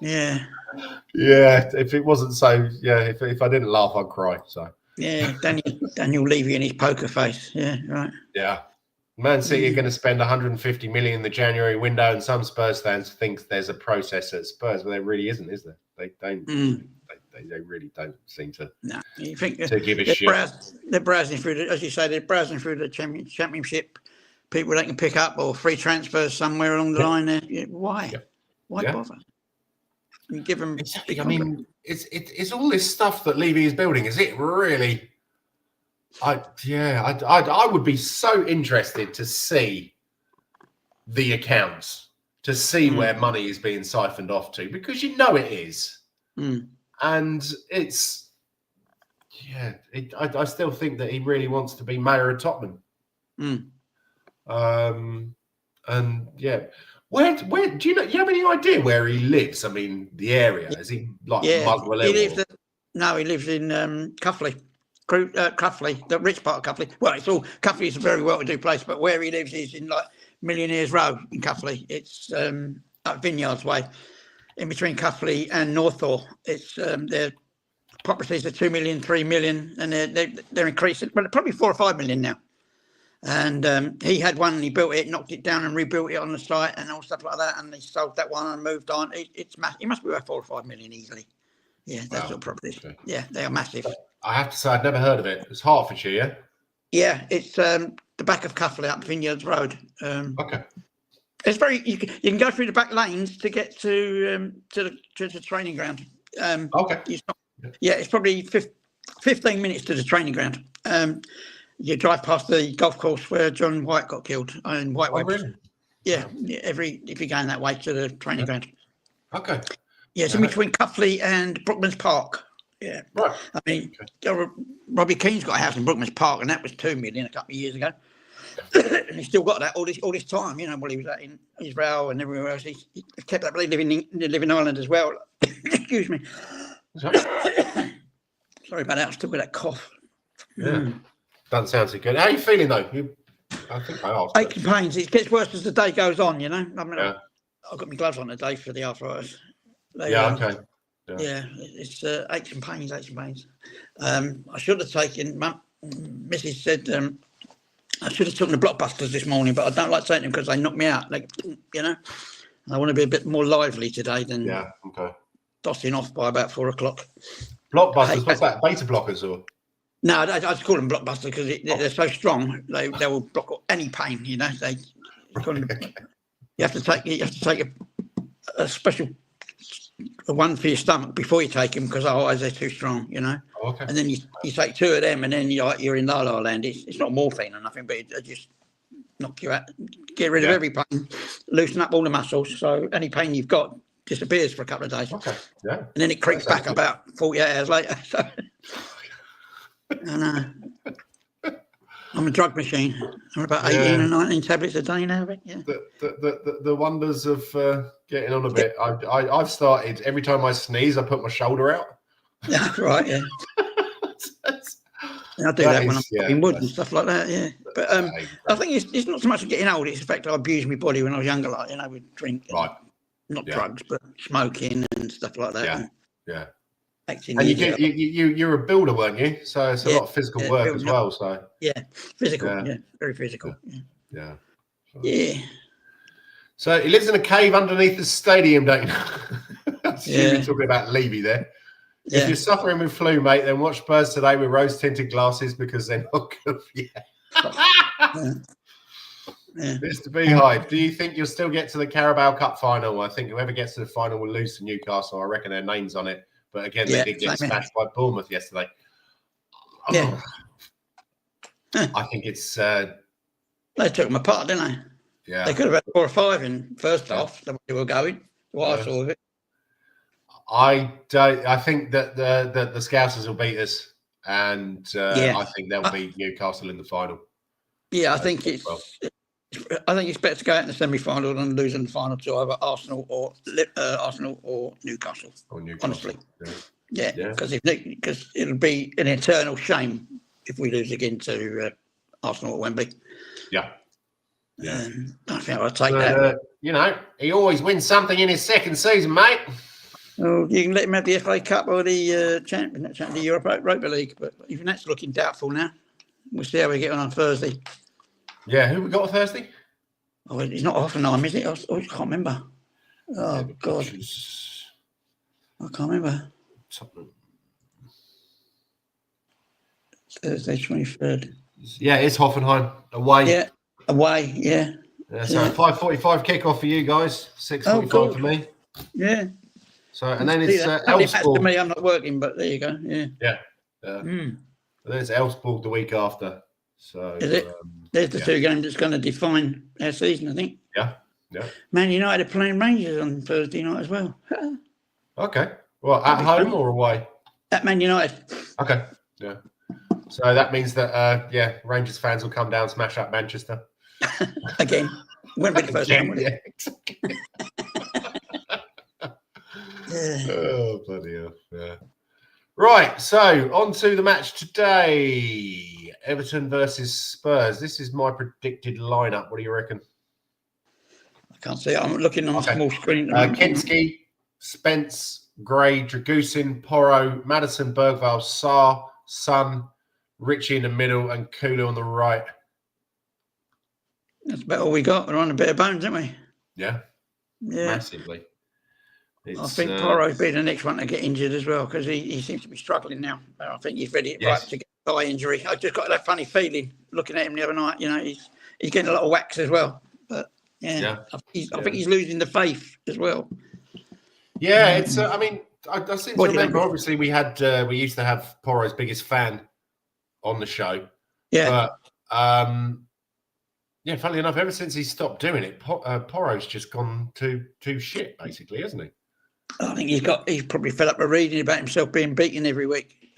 S3: Yeah.
S1: If it wasn't so, if I didn't laugh, I'd cry. So
S3: Daniel Levy and his poker face. Yeah, right.
S1: Yeah. Man City are going to spend 150 million in the January window, and some Spurs fans think there's a process at Spurs, but there really isn't, is there? They don't. They really don't seem to.
S3: No, you think
S1: to give a shit.
S3: They're browsing through as you say, they're browsing through the championship. People they can pick up or free transfers somewhere along the line there. Why?
S1: Yeah.
S3: Why bother? You give them.
S1: I mean, it's all this stuff that Levy is building. Is it really? I would be so interested to see the accounts, to see where money is being siphoned off to, because you know it is, and it's I still think that he really wants to be mayor of Tottenham. And where do you know? You have any idea where he lives? I mean, the area. Is he like Muswell?
S3: He lives in Cuffley. Cuffley, the rich part of Cuffley. Well, Cuffley is a very well-to-do place, but where he lives is in like Millionaires Row in Cuffley. It's up Vineyards Way, in between Cuffley and Northaw. It's their properties are 2 million, 3 million, and they're increasing, but probably 4 or 5 million now. And he had one, and he built it, knocked it down, and rebuilt it on the site, and all stuff like that. And he sold that one and moved on. It's massive. It must be worth 4 or 5 million easily. Yeah, that's sort of properties. Okay. Yeah, they are massive.
S1: I have to say, I'd never heard of it. It's Hertfordshire, yeah?
S3: Yeah, it's the back of Cuffley up Vineyards Road.
S1: Okay.
S3: It's very. You can go through the back lanes to get to the training ground.
S1: Okay.
S3: It's probably 15 minutes to the training ground. You drive past the golf course where John White got killed in White Webs.
S1: Really?
S3: Yeah, if you're going that way to the training ground.
S1: Okay.
S3: Yeah, it's in between Cuffley and Brookman's Park. Yeah.
S1: Right.
S3: I mean, Robbie Keane's got a house in Brookman's Park, and that was 2 million a couple of years ago. And he's still got that all this time, while he was out in Israel and everywhere else. He kept up living in Ireland as well. Excuse me. Sorry about that. I'm still got that cough.
S1: Yeah. Doesn't sound so good. How are you feeling though? I think I asked.
S3: Aches and pains. It gets worse as the day goes on, I mean, I've got my gloves on today for the arthritis.
S1: Okay.
S3: Yeah, it's aches and pains. I should have taken. Mrs. said I should have taken the blockbusters this morning, but I don't like taking them because they knock me out. I want to be a bit more lively today than tossing off by about 4 o'clock.
S1: Blockbusters, what's that? Beta blockers or?
S3: No, I just call them blockbusters because they're so strong. They will block any pain. You have to take a special one for your stomach before you take them because otherwise they're too strong.
S1: Okay.
S3: And then you take 2 of them and then you're in la la land. It's not morphine or nothing, but it just knock you out, get rid of every pain, loosen up all the muscles, so any pain you've got disappears for a couple of days.
S1: Okay. Yeah.
S3: And then it creeps back about 48 hours later. So. I'm a drug machine. I'm about 18 or 19 tablets a day now. Yeah.
S1: The wonders of getting on a bit. I've started every time I sneeze, I put my shoulder out.
S3: Yeah, right. Yeah. I do that when I'm in wood and stuff like that. Yeah, but I think it's not so much getting old. It's the fact I abused my body when I was younger, with drinking, not drugs, but smoking and stuff like that.
S1: Yeah.
S3: And
S1: you're a builder, weren't you? So it's a lot of physical work as well. So
S3: physical, very physical.
S1: Yeah.
S3: So
S1: he lives in a cave underneath the stadium, don't you? You're talking about Levy there. If you're suffering with flu, mate, then watch Spurs today with rose-tinted glasses because they're not good for you. Mr. Beehive, do you think you'll still get to the Carabao Cup final? I think whoever gets to the final will lose to Newcastle. I reckon their name's on it. But again, they did get smashed by Bournemouth yesterday. I think it's...
S3: they took them apart, didn't they?
S1: Yeah.
S3: They could have had 4 or 5 in first half. The way they were going. What I saw of it.
S1: I think that the Scousers will beat us. And I think they'll beat Newcastle in the final. Yeah,
S3: I think it's better to go out in the semi-final than lose in the final to either Arsenal or Newcastle. Honestly, because it'll be an eternal shame if we lose again to Arsenal at Wembley.
S1: Yeah.
S3: I think I'll take that.
S1: He always wins something in his second season, mate.
S3: Well, you can let him have the FA Cup or the the Europa League, but even that's looking doubtful now. We'll see how we get on Thursday.
S1: Yeah, who we got on Thursday?
S3: Oh, it's not Hoffenheim, is it? I can't remember. Oh, God. I can't remember. Thursday, 23rd.
S1: Yeah, it's Hoffenheim. Away.
S3: Yeah, away, yeah.
S1: So 5:45 kickoff for you guys, 6:45 for me.
S3: Yeah.
S1: So, and then it's Elfsborg.
S3: For me, I'm not working, but there you go. Yeah.
S1: And then it's Elfsborg the week after. So
S3: is it? There's the 2 games that's going to define our season, I think.
S1: Yeah.
S3: Man United are playing Rangers on Thursday night as well.
S1: Okay. Well, at home or away?
S3: At Man United.
S1: Okay. Yeah. So that means that Rangers fans will come down, smash up Manchester
S3: again. Wouldn't be the first time, would it?
S1: Oh, bloody hell. Yeah. Right, so on to the match today. Everton versus Spurs. This is my predicted lineup. What do you reckon?
S3: I can't see it. I'm looking on a small screen.
S1: Kinski, Spence, Gray, Dragusin, Porro, Maddison, Bergvall, Sarr, Son, Richie in the middle, and Kulu on the right.
S3: That's about all we got. We're on a bit of bones, aren't we?
S1: Yeah. Massively.
S3: I think Porro's be the next one to get injured as well because he seems to be struggling now. I think he's ready right to get a thigh injury. I just got that funny feeling looking at him the other night. You know, he's getting a lot of whacks as well. But I think he's losing the faith as well.
S1: Yeah, it's. I mean, I seem to remember. Obviously, we used to have Porro's biggest fan on the show. Yeah, but funnily enough, ever since he stopped doing it, Porro's just gone to shit, basically, hasn't he?
S3: I think he's probably fed up with reading about himself being beaten every week,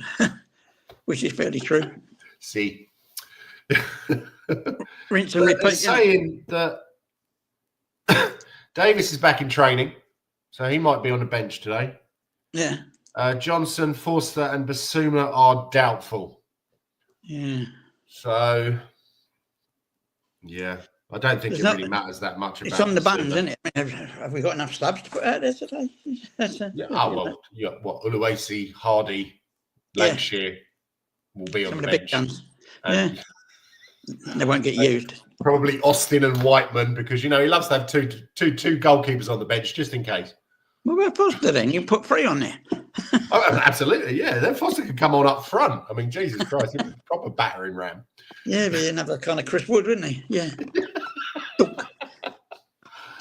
S3: which is fairly true.
S1: See,
S3: rinse and repeat.
S1: Saying that Davis is back in training, so he might be on the bench today.
S3: Yeah.
S1: Johnson, Forster, and Basuma are doubtful.
S3: Yeah.
S1: So, yeah. I don't think it really matters that much about it.
S3: It's on the buttons, isn't it? I mean, have we got enough subs to put out there today?
S1: Uluwasi, Hardy, Lakeshire will be on the bench. Big guns.
S3: And they won't get used.
S1: Probably Austin and Whiteman because, he loves to have two goalkeepers on the bench just in case.
S3: What about Foster then? You put 3 on there.
S1: Absolutely, yeah. Then Foster could come on up front. I mean, Jesus Christ, he's a proper battering ram.
S3: Yeah, but another kind of Chris Wood, wouldn't he? Yeah.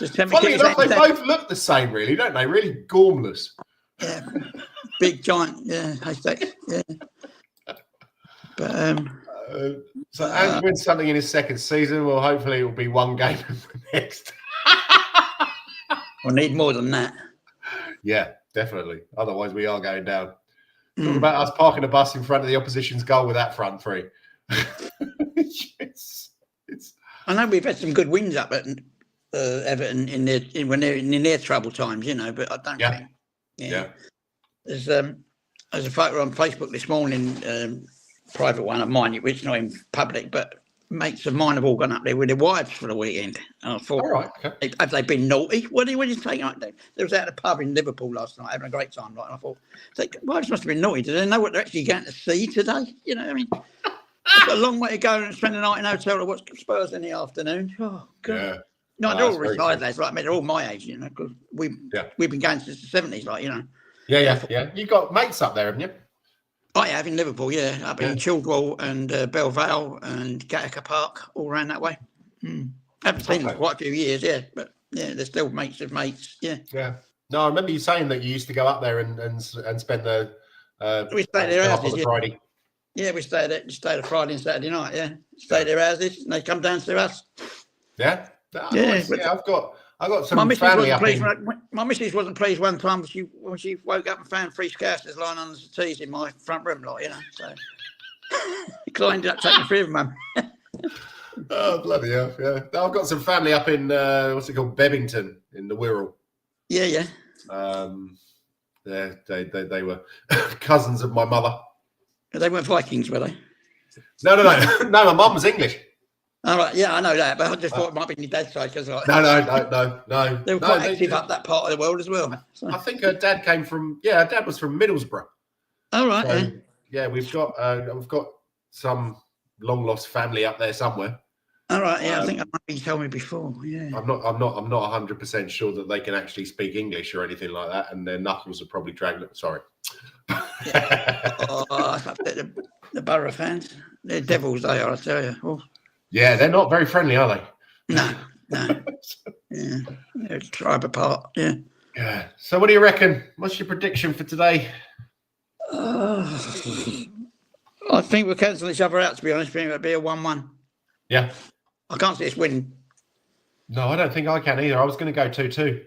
S3: Just
S1: funny enough, they both look the same, really, don't they? Really gormless.
S3: Yeah, big giant. Yeah, haystacks. Yeah. But
S1: so Ange wins something in his second season. Well, hopefully it will be one game next.
S3: We'll need more than that. Yeah,
S1: definitely. Otherwise, we are going down. Talk about us parking a bus in front of the opposition's goal with that front three.
S3: I know we've had some good wins up at Everton when they're in their trouble times, but I don't think. Yeah. There's a photo on Facebook this morning, private one of mine, which is not in public, but mates of mine have all gone up there with their wives for the weekend. And I thought, have they been naughty? What are you taking up there? They was out at the pub in Liverpool last night having a great time. And I thought, wives must have been naughty. Do they know what they're actually going to see today? You know what I mean? It's got a long way to go and spend the night in a hotel to watch Spurs in the afternoon. Oh, God. Yeah. No, they're all retired lads. Like, they're all my age, because we've been going since the 70s,
S1: Yeah. You've got mates up there, haven't you?
S3: I have in Liverpool, up in Childwell and Belle Vale and Gattaca Park, all around that way. Haven't seen them for quite a few years, but they're still mates of mates,
S1: Yeah. No, I remember you saying that you used to go up there and spend the
S3: we stayed there houses,
S1: Friday.
S3: Yeah, we stayed a Friday and Saturday night, Stayed there houses and they come down to us.
S1: Yeah?
S3: Nice.
S1: I got some family up in...
S3: My missus wasn't pleased one time when she woke up and found 3 scousers lying on the settees in my front room, so I ended up taking 3 of them.
S1: Oh, bloody hell, yeah. I've got some family up in, what's it called, Bebington in the Wirral.
S3: Yeah.
S1: They were cousins of my mother.
S3: They weren't Vikings, were they?
S1: No. No, my mum was English.
S3: All right, I know that, but I just thought it might be your dad's side. Cause
S1: No.
S3: They were quite active up that part of the world as well. So.
S1: I think her dad came from, her dad was from Middlesbrough.
S3: All right,
S1: so, we've got some long lost family up there somewhere.
S3: All right, I think you told me before. Yeah,
S1: I'm not 100% sure that they can actually speak English or anything like that, and their knuckles are probably dragged. Sorry.
S3: The Borough fans, they're devils. They are, I tell you. Oh.
S1: Yeah, they're not very friendly, are they?
S3: No. Yeah, they're a tribe apart. Yeah.
S1: Yeah. So, what do you reckon? What's your prediction for today?
S3: I think we'll cancel each other out. To be honest, I think it'll be a 1-1.
S1: Yeah.
S3: I can't see us winning.
S1: No, I don't think I can either. I was going to go 2-2.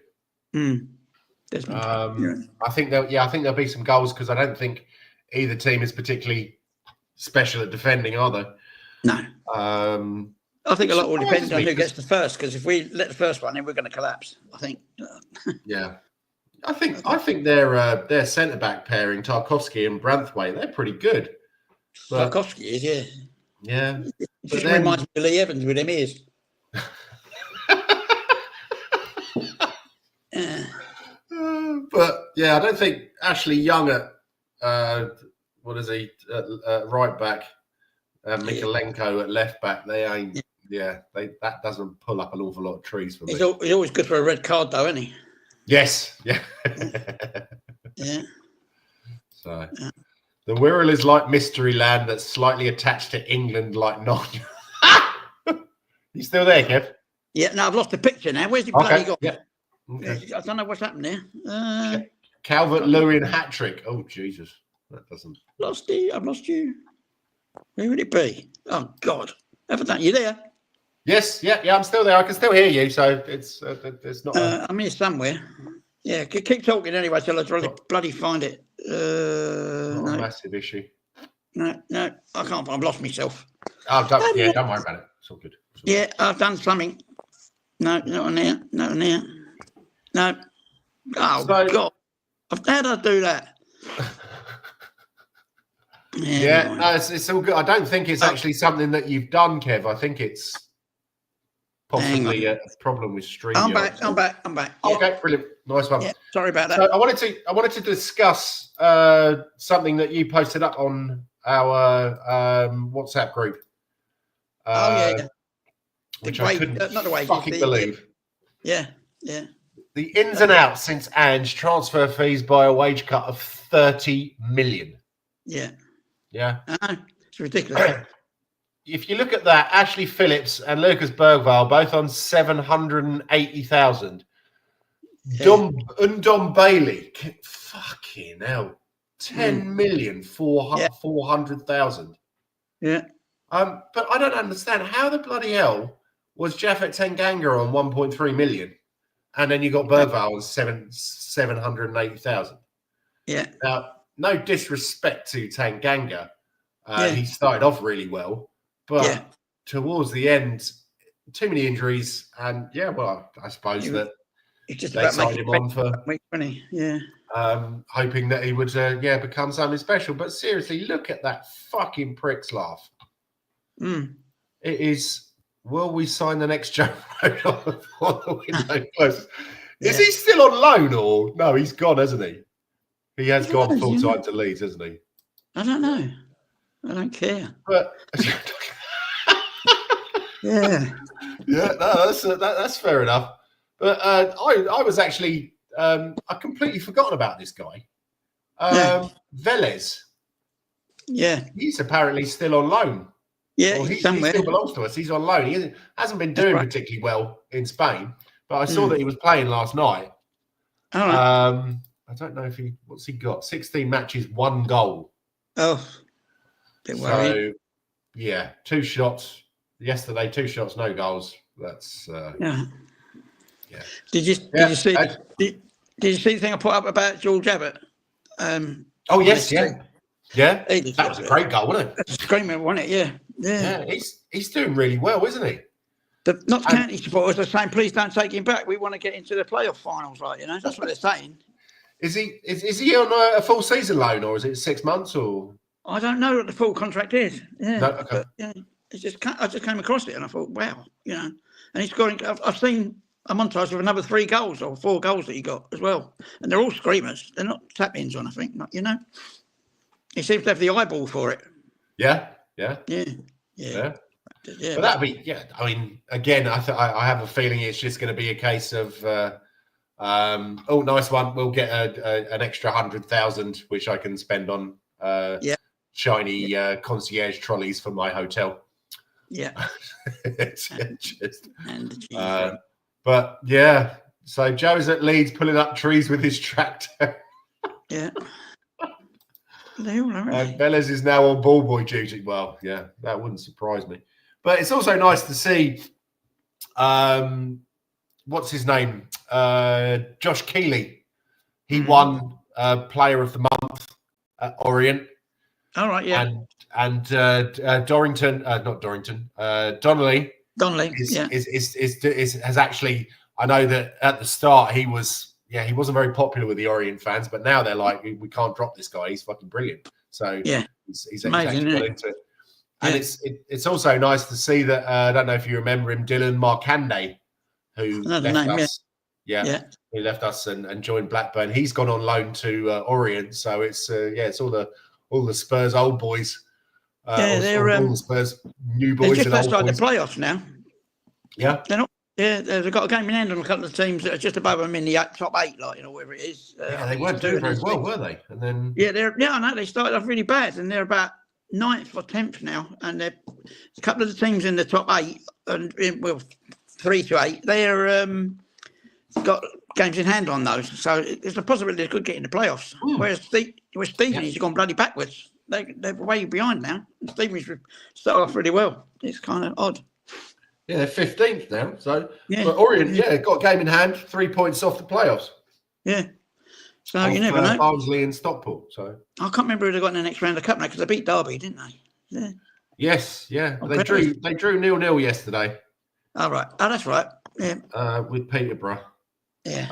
S1: I think there'll be some goals because I don't think either team is particularly special at defending, are they?
S3: No. I think a lot will depend on who gets the first, because if we let the first one in, we're going to collapse, I think.
S1: Yeah. I think their centre back pairing, Tarkowski and Branthwaite, they're pretty good.
S3: But, Tarkowski is, yeah.
S1: Yeah.
S3: It just reminds me of Lee Evans with them ears.
S1: But I don't think Ashley Young at right back, Mikolenko at left back. They ain't. Yeah, that doesn't pull up an awful lot of trees for me.
S3: He's always good for a red card, though, isn't he?
S1: Yes. Yeah.
S3: Yeah.
S1: So the Wirral is like Mystery Land that's slightly attached to England, like not. You still there, Kev?
S3: Yeah. No, I've lost the picture now. Where's he bloody gone?
S1: Yeah. Okay.
S3: I don't know what's happened there.
S1: Calvert-Lewin hat trick. Oh Jesus, that doesn't.
S3: Lost you. I've lost you. Who would it be? Oh God, haven't done you there?
S1: Yes. Yeah. I'm still there. I can still hear you. So it's not.
S3: I'm here somewhere. Yeah, keep talking anyway till I bloody find it.
S1: Not
S3: no.
S1: a massive issue.
S3: No, I can't. I've lost myself.
S1: Oh, don't worry about it. It's all good.
S3: Yeah, I've done something. No, not on there. Not on there. No. Oh, God. How did I do that?
S1: Yeah, no, it's all good. I don't think it's actually something that you've done, Kev. I think it's possibly a problem with stream.
S3: I'm back. Yeah.
S1: Okay, brilliant. Nice one.
S3: Yeah, sorry about that.
S1: So I wanted to discuss something that you posted up on our WhatsApp group. Which I couldn't fucking believe.
S3: Yeah.
S1: The ins and outs since Ange, transfer fees by a wage cut of 30 million.
S3: Yeah.
S1: Yeah.
S3: It's ridiculous.
S1: If you look at that, Ashley Phillips and Lucas Bergvall both on 780,000. Undom Bailey, fucking hell, 10,400,000.
S3: Yeah.
S1: But I don't understand how the bloody hell was Japhet Tanganga on 1.3 million, and then you got Bergvall on 780,000.
S3: Yeah.
S1: Now, no disrespect to Tanganga, he started off really well, but towards the end, too many injuries, and I suppose that
S3: it's just
S1: they signed him on for
S3: money. Yeah.
S1: Hoping that he would become something special. But seriously, look at that fucking prick's laugh. It is. Will we sign the next Joe Rogan on the window close? Is he still on loan or no? He's gone, hasn't he? He has gone full time to Leeds, hasn't he?
S3: I don't know. I don't care.
S1: But
S3: no,
S1: that's fair enough. But I was actually I completely forgotten about this guy. Velez.
S3: Yeah.
S1: He's apparently still on loan.
S3: Yeah,
S1: he still belongs to us. He's on loan. He hasn't been doing particularly well in Spain, but I saw that he was playing last night.
S3: All right.
S1: I don't know what's he got? 16 matches, 1 goal.
S3: Oh, bit worried.
S1: So, yeah, 2 shots. Yesterday, 2 shots, no goals. That's
S3: yeah. Did you see? Did you see the thing I put up about George Abbott?
S1: Oh yes, yeah. That was a great goal, wasn't it?
S3: That's a screamer, wasn't it? Yeah.
S1: He's doing really well, isn't he?
S3: The Notts County supporters are saying, "Please don't take him back. We want to get into the playoff finals." That's what they're saying. Is
S1: he on a full season loan, or is it 6 months? Or
S3: I don't know what the full contract is. Yeah,
S1: no, okay.
S3: But, I just came across it and I thought, wow, and he's scoring. I've seen a montage of another 3 goals or 4 goals that he got as well, and they're all screamers. They're not tap-ins on, I think. Not, he seems to have the eyeball for it.
S1: Yeah.
S3: But
S1: that'd be I mean, again, I have a feeling it's just going to be a case of nice one. We'll get an extra 100,000, which I can spend on shiny concierge trolleys for my hotel.
S3: Yeah.
S1: But yeah, so Joe's at Leeds pulling up trees with his tractor.
S3: Yeah. And
S1: Velez is now on ball boy duty. Well, yeah, that wouldn't surprise me. But it's also nice to see, what's his name? Josh Keeley. He won Player of the Month at Orient.
S3: All right, yeah.
S1: And Donnelly.
S3: Donnelly
S1: has actually. I know that at the start he wasn't very popular with the Orient fans, but now they're like, we can't drop this guy. He's fucking brilliant. So he's
S3: amazing,
S1: got into it. And it's also nice to see that I don't know if you remember him, Dylan Markande, who left us. Who left us and joined Blackburn. He's gone on loan to Orient. So it's all the Spurs old boys.
S3: They're
S1: all the Spurs new boys.
S3: They're just
S1: and old
S3: outside
S1: boys.
S3: the playoffs now.
S1: Yeah,
S3: they're Yeah, they've got a game in hand on a couple of teams that are just above them in the top 8, like, whatever it is.
S1: Yeah, they weren't doing very well, were they? And then
S3: I know they started off really bad, and they're about 9th or 10th now, and they're a couple of the teams in the top 8, and 3 to 8, they're got games in hand on those, so there's a possibility they could get in the playoffs. Whereas Stevenage have gone bloody backwards. They're way behind now. Stevenage started off really well. It's kind of odd.
S1: Yeah, they're 15th now. So, but Orient, got a game in hand, 3 points off the playoffs.
S3: Yeah. So you never know.
S1: Barnsley and Stockport. So
S3: I can't remember who they got in the next round of the cup now because they beat Derby, didn't they? Yeah.
S1: Yes, yeah. They drew 0-0 yesterday.
S3: Oh, right. Oh, that's right. Yeah.
S1: With Peterborough.
S3: Yeah.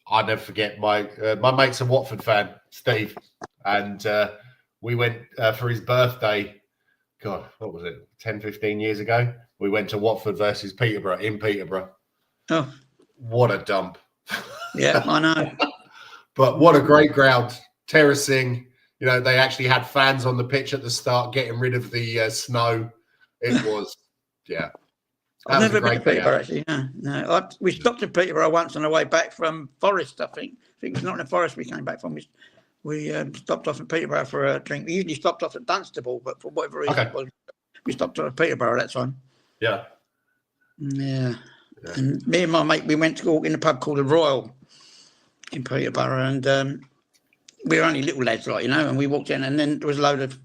S1: I'll never forget my mate's a Watford fan, Steve, and we went for his birthday. God, what was it? 10, 15 years ago. We went to Watford versus Peterborough in Peterborough.
S3: Oh,
S1: what a dump!
S3: Yeah, I know.
S1: But what a great ground, terracing. You know, they actually had fans on the pitch at the start, getting rid of the snow. It was, yeah.
S3: I've never been to Peterborough, actually. No. We stopped at Peterborough once on the way back from Forest, I think. I think it was not in the Forest we came back from. We stopped off at Peterborough for a drink. We usually stopped off at Dunstable, but for whatever reason, we stopped at Peterborough that time.
S1: Yeah.
S3: Yeah. And me and my mate, we went to go in a pub called the Royal in Peterborough, and we were only little lads, like, and we walked in, and then there was a load of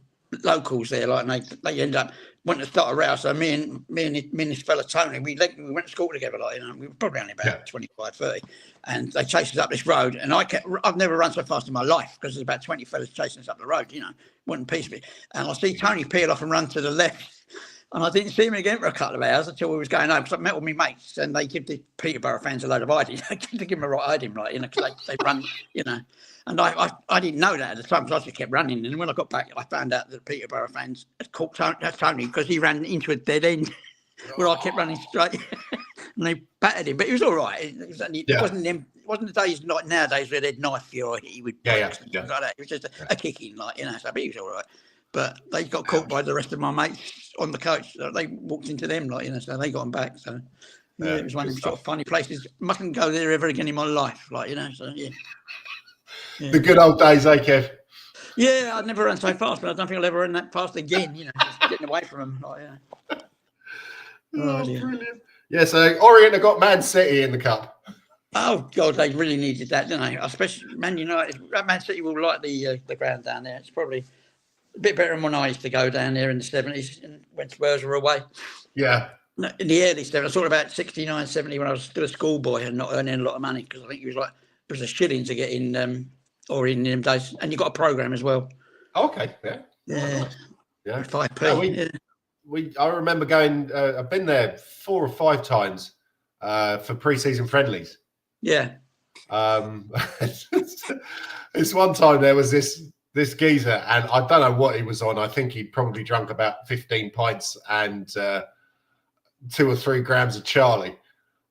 S3: locals there, like, and they ended up wanting to start a row. So me and this fella Tony, we went to school together, like, we were probably only about 25, 30, and they chased us up this road, and I've never run so fast in my life because there's about 20 fellas chasing us up the road, wouldn't piece me. And I see Tony peel off and run to the left. And I didn't see him again for a couple of hours until we was going home. Because I met with my mates, and they give the Peterborough fans a load of hiding. They give them a right hiding, right? Because they run, And I didn't know that at the time, because I just kept running. And when I got back, I found out that Peterborough fans had caught Tony because he ran into a dead end where I kept running straight, and they battered him. But it was all right. It wasn't the days like nowadays where they'd knife you or hit you with bricks and things like that. It was just a kicking, so but he was all right. But they got caught by the rest of my mates on the coach. So they walked into them, so they got them back. So it was one of them sort of funny places. Mustn't go there ever again in my life, So yeah.
S1: The good old days, Kev?
S3: Yeah, I'd never run so fast, but I don't think I'll ever run that fast again. Just getting away from them,
S1: Brilliant. Yeah, so Orient have got Man City in the cup.
S3: Oh God, they really needed that, didn't they? Especially Man United. Man City will like the ground down there. It's probably a bit better than when I used to go down there in the 70s and when Spurs were away. Yeah. In the early 70s, I thought about 69, 70 when I was still a schoolboy and not earning a lot of money, because I think it was a shilling to get in Orient in them days. And you got a programme as well.
S1: Oh, okay,
S3: yeah.
S1: Yeah.
S3: 5p.
S1: I remember going, I've been there 4 or 5 times for pre-season friendlies.
S3: Yeah.
S1: This one time there was this geezer, and I don't know what he was on. I think he'd probably drunk about 15 pints and 2 or 3 grams of Charlie.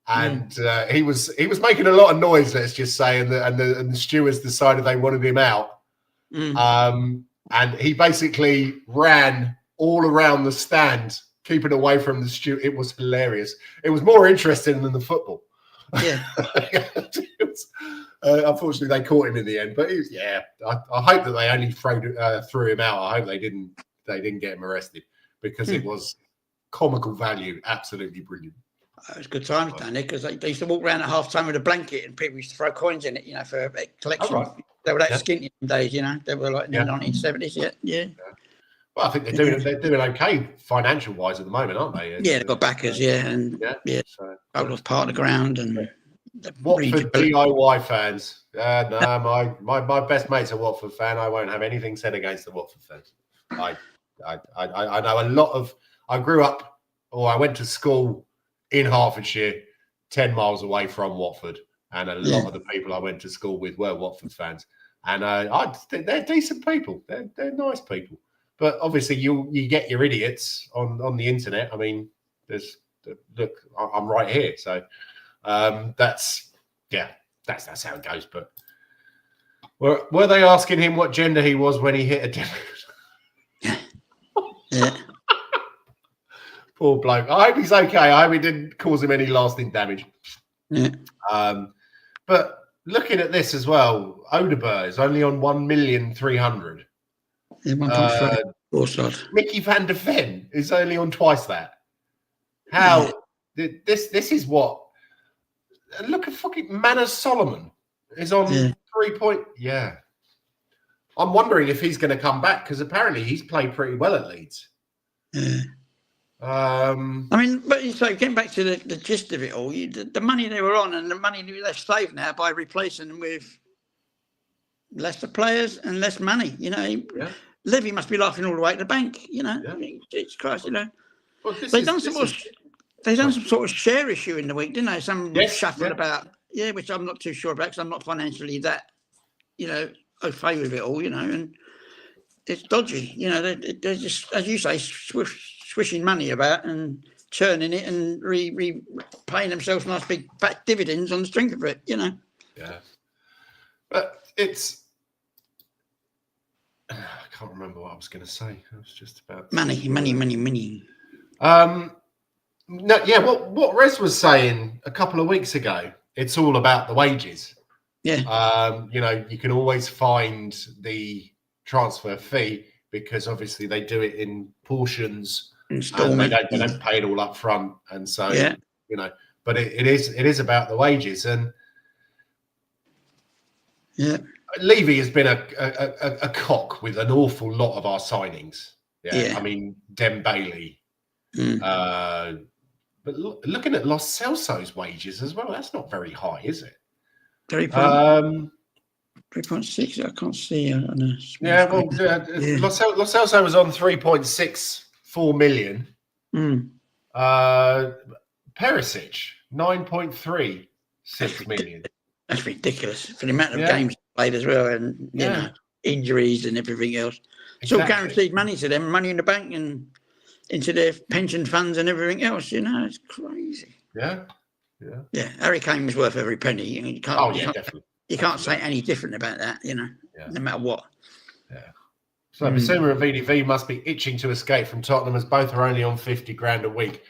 S1: And he was making a lot of noise, let's just say, and the stewards decided they wanted him out. And he basically ran all around the stand, keeping away from the steward. It was hilarious. It was more interesting than the football.
S3: Yeah.
S1: Unfortunately, they caught him in the end. But I hope that they only threw him out. I hope they didn't get him arrested, because it was comical value. Absolutely brilliant.
S3: It was good times down there, because they used to walk around at half time with a blanket, and people used to throw coins in it, for a collection. Oh, right. They were that skinty in days, They were like in the 1970s. Yeah.
S1: Well, I think they're doing okay financial wise at the moment, aren't they?
S3: Yeah, they've got backers, So, out of part of the ground and.
S1: Watford DIY fans. No, my best mate's a Watford fan. I won't have anything said against the Watford fans. I know a lot of. I grew up, or I went to school in Hertfordshire, 10 miles away from Watford, and a lot of the people I went to school with were Watford fans, and I think they're decent people. They're nice people, but obviously you get your idiots on the internet. I mean, look, I'm right here, so that's how it goes. But were they asking him what gender he was when he hit a? Poor bloke. I hope he's okay. I hope it didn't cause him any lasting damage.
S3: Yeah.
S1: But looking at this as well, Odeberg is only on 1,300,000.
S3: Yeah, 1.3.
S1: Mickey van der Ven is only on twice that. How this is what? Look at fucking Manners Solomon is on 3 point. Yeah, I'm wondering if he's going to come back because apparently he's played pretty well at Leeds.
S3: Yeah.
S1: I
S3: mean, but so getting back to the gist of it all, the money they were on and the money they've saved now by replacing them with lesser players and less money. You know, Levy must be laughing all the way to the bank. You know, I mean, Jesus Christ, you know. Well, they've done some sort of share issue in the week, didn't they? Some shuffle about, which I'm not too sure about because I'm not financially that, you know, au fait with it all, you know, and it's dodgy. You know, they're just, as you say, swishing money about and churning it and paying themselves nice big fat dividends on the strength of it, you know.
S1: Yeah. But it's, I can't remember what I was going to say. I was just about
S3: money.
S1: No, what Rez was saying a couple of weeks ago, it's all about the wages.
S3: Yeah.
S1: You know, you can always find the transfer fee because obviously they do it in portions. And they don't pay it all up front, and so you know. But it is about the wages, and Levy has been a cock with an awful lot of our signings. I mean Dembele, but looking at Los Celso's wages as well, that's not very high, is it?
S3: 3.6. I can't see.
S1: Los Celso was on 3.64 million. Perisic 9.36 million.
S3: That's ridiculous for the amount of games played as well, and you know, injuries and everything else. It's all guaranteed money to them, money in the bank and into their pension funds and everything else. You know, it's crazy.
S1: Yeah.
S3: Harry Kane was worth every penny. You can't,
S1: definitely.
S3: You can't say any different about that. You know, no matter what.
S1: Yeah. So Basuma and VDV must be itching to escape from Tottenham as both are only on 50 grand a week.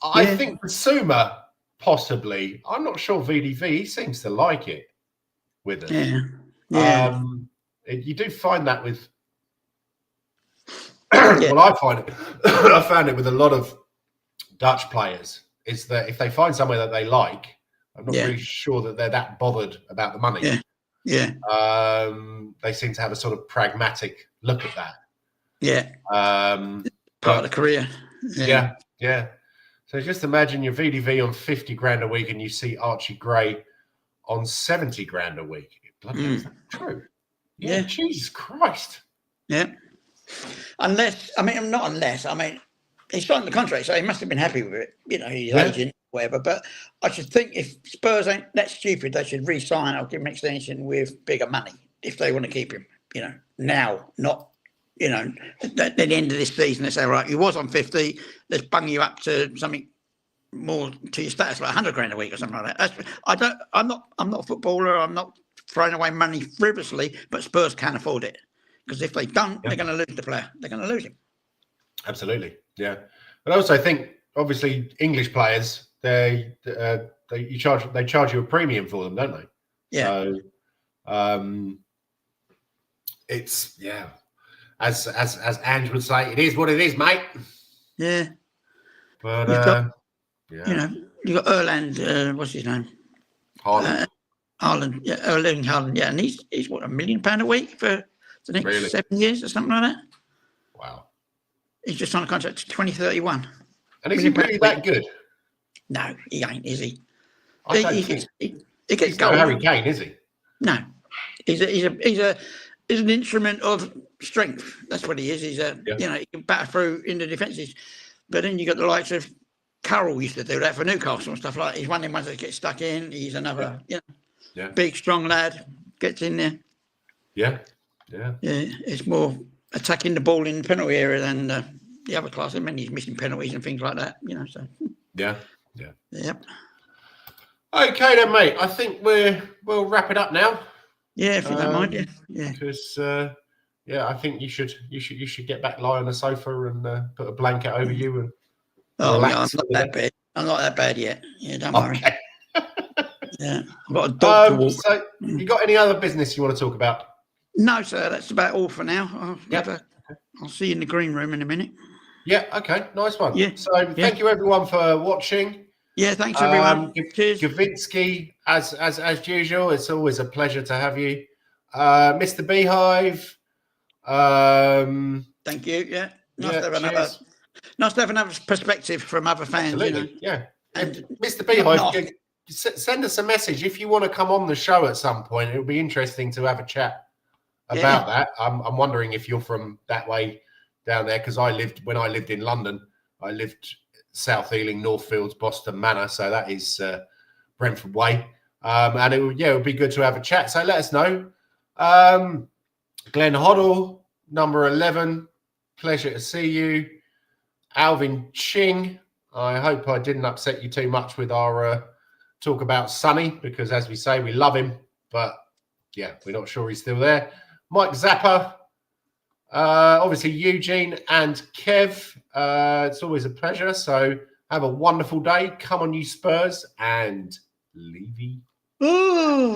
S1: I think Basuma possibly. I'm not sure VDV. He seems to like it with us.
S3: Yeah.
S1: You do find that with. Well, I found it with a lot of Dutch players. Is that if they find somewhere that they like, I'm not really sure that they're that bothered about the money. They seem to have a sort of pragmatic look at that.
S3: Part of the career.
S1: Yeah. So just imagine your VDV on 50 grand a week and you see Archie Gray on 70 grand a week. Bloody is that true? Yeah. Jesus Christ.
S3: Yeah. Unless he signed the contract, so he must have been happy with it. You know, his agent, whatever. But I should think if Spurs ain't that stupid, they should re-sign or give him an extension with bigger money if they want to keep him. You know, now, not, you know, at the end of this season, they say, right, you was on 50, let's bung you up to something more to your status, like 100 grand a week or something like that. I'm not a footballer. I'm not throwing away money frivolously, but Spurs can't afford it because if they don't, they're going to lose the player. They're going to lose him.
S1: Absolutely, yeah. But I also think, obviously, English players they charge you a premium for them, don't they?
S3: Yeah.
S1: So, it's as Ange would say, it is what it is, mate.
S3: Yeah.
S1: But
S3: you know, you got Erland. What's his name?
S1: Haaland.
S3: Erling Haaland. Yeah, and he's what, £1 million a week for the next 7 years or something like that.
S1: Wow.
S3: He's just on a contract to 2031.
S1: And is he really that good?
S3: No, he ain't, is he?
S1: He gets gold. No Harry Kane, is he?
S3: No, he's an instrument of strength. That's what he is. He's you know, he can batter through in the defences. But then you got the likes of Carroll used to do that for Newcastle and stuff like that. He's one of them ones that gets stuck in. He's another, big strong lad, gets in there.
S1: Yeah.
S3: It's more attacking the ball in the penalty area than the other class. I mean, he's missing penalties and things like that, you know. So
S1: yeah.
S3: Yep.
S1: Okay then, mate. I think we'll wrap it up now.
S3: Yeah, if you don't mind, yeah.
S1: Because I think you should get back, lie on the sofa, and put a blanket over you, and
S3: Oh, yeah, I'm
S1: relax
S3: not that bad. I'm not that bad yet. Yeah, don't worry.
S1: Okay.
S3: Yeah, I've got a dog to walk.
S1: So, you got any other business you want to talk about?
S3: No, sir, that's about all for now. I'll see you in the green room in a minute.
S1: Yeah, okay, nice one.
S3: Yeah.
S1: So thank you everyone for watching.
S3: Yeah, thanks everyone. Cheers.
S1: Gavinsky, as usual, it's always a pleasure to have you. Mr. Beehive.
S3: Thank you. Yeah. Nice to have another perspective from other fans.
S1: Absolutely,
S3: you know.
S1: yeah.
S3: And
S1: Mr. Beehive, send us a message if you want to come on the show at some point. It would be interesting to have a chat about that. I'm wondering if you're from that way down there, because when I lived in London, I lived South Ealing, Northfields, Boston Manor, so that is Brentford way. And it would be good to have a chat. So let us know. Glenn Hoddle, number 11, pleasure to see you. Alvin Ching, I hope I didn't upset you too much with our talk about Sonny, because as we say, we love him, but yeah, we're not sure he's still there. Mike Zappa, obviously Eugene and Kev, it's always a pleasure. So have a wonderful day. Come on, you Spurs, and Levy.
S3: Ooh.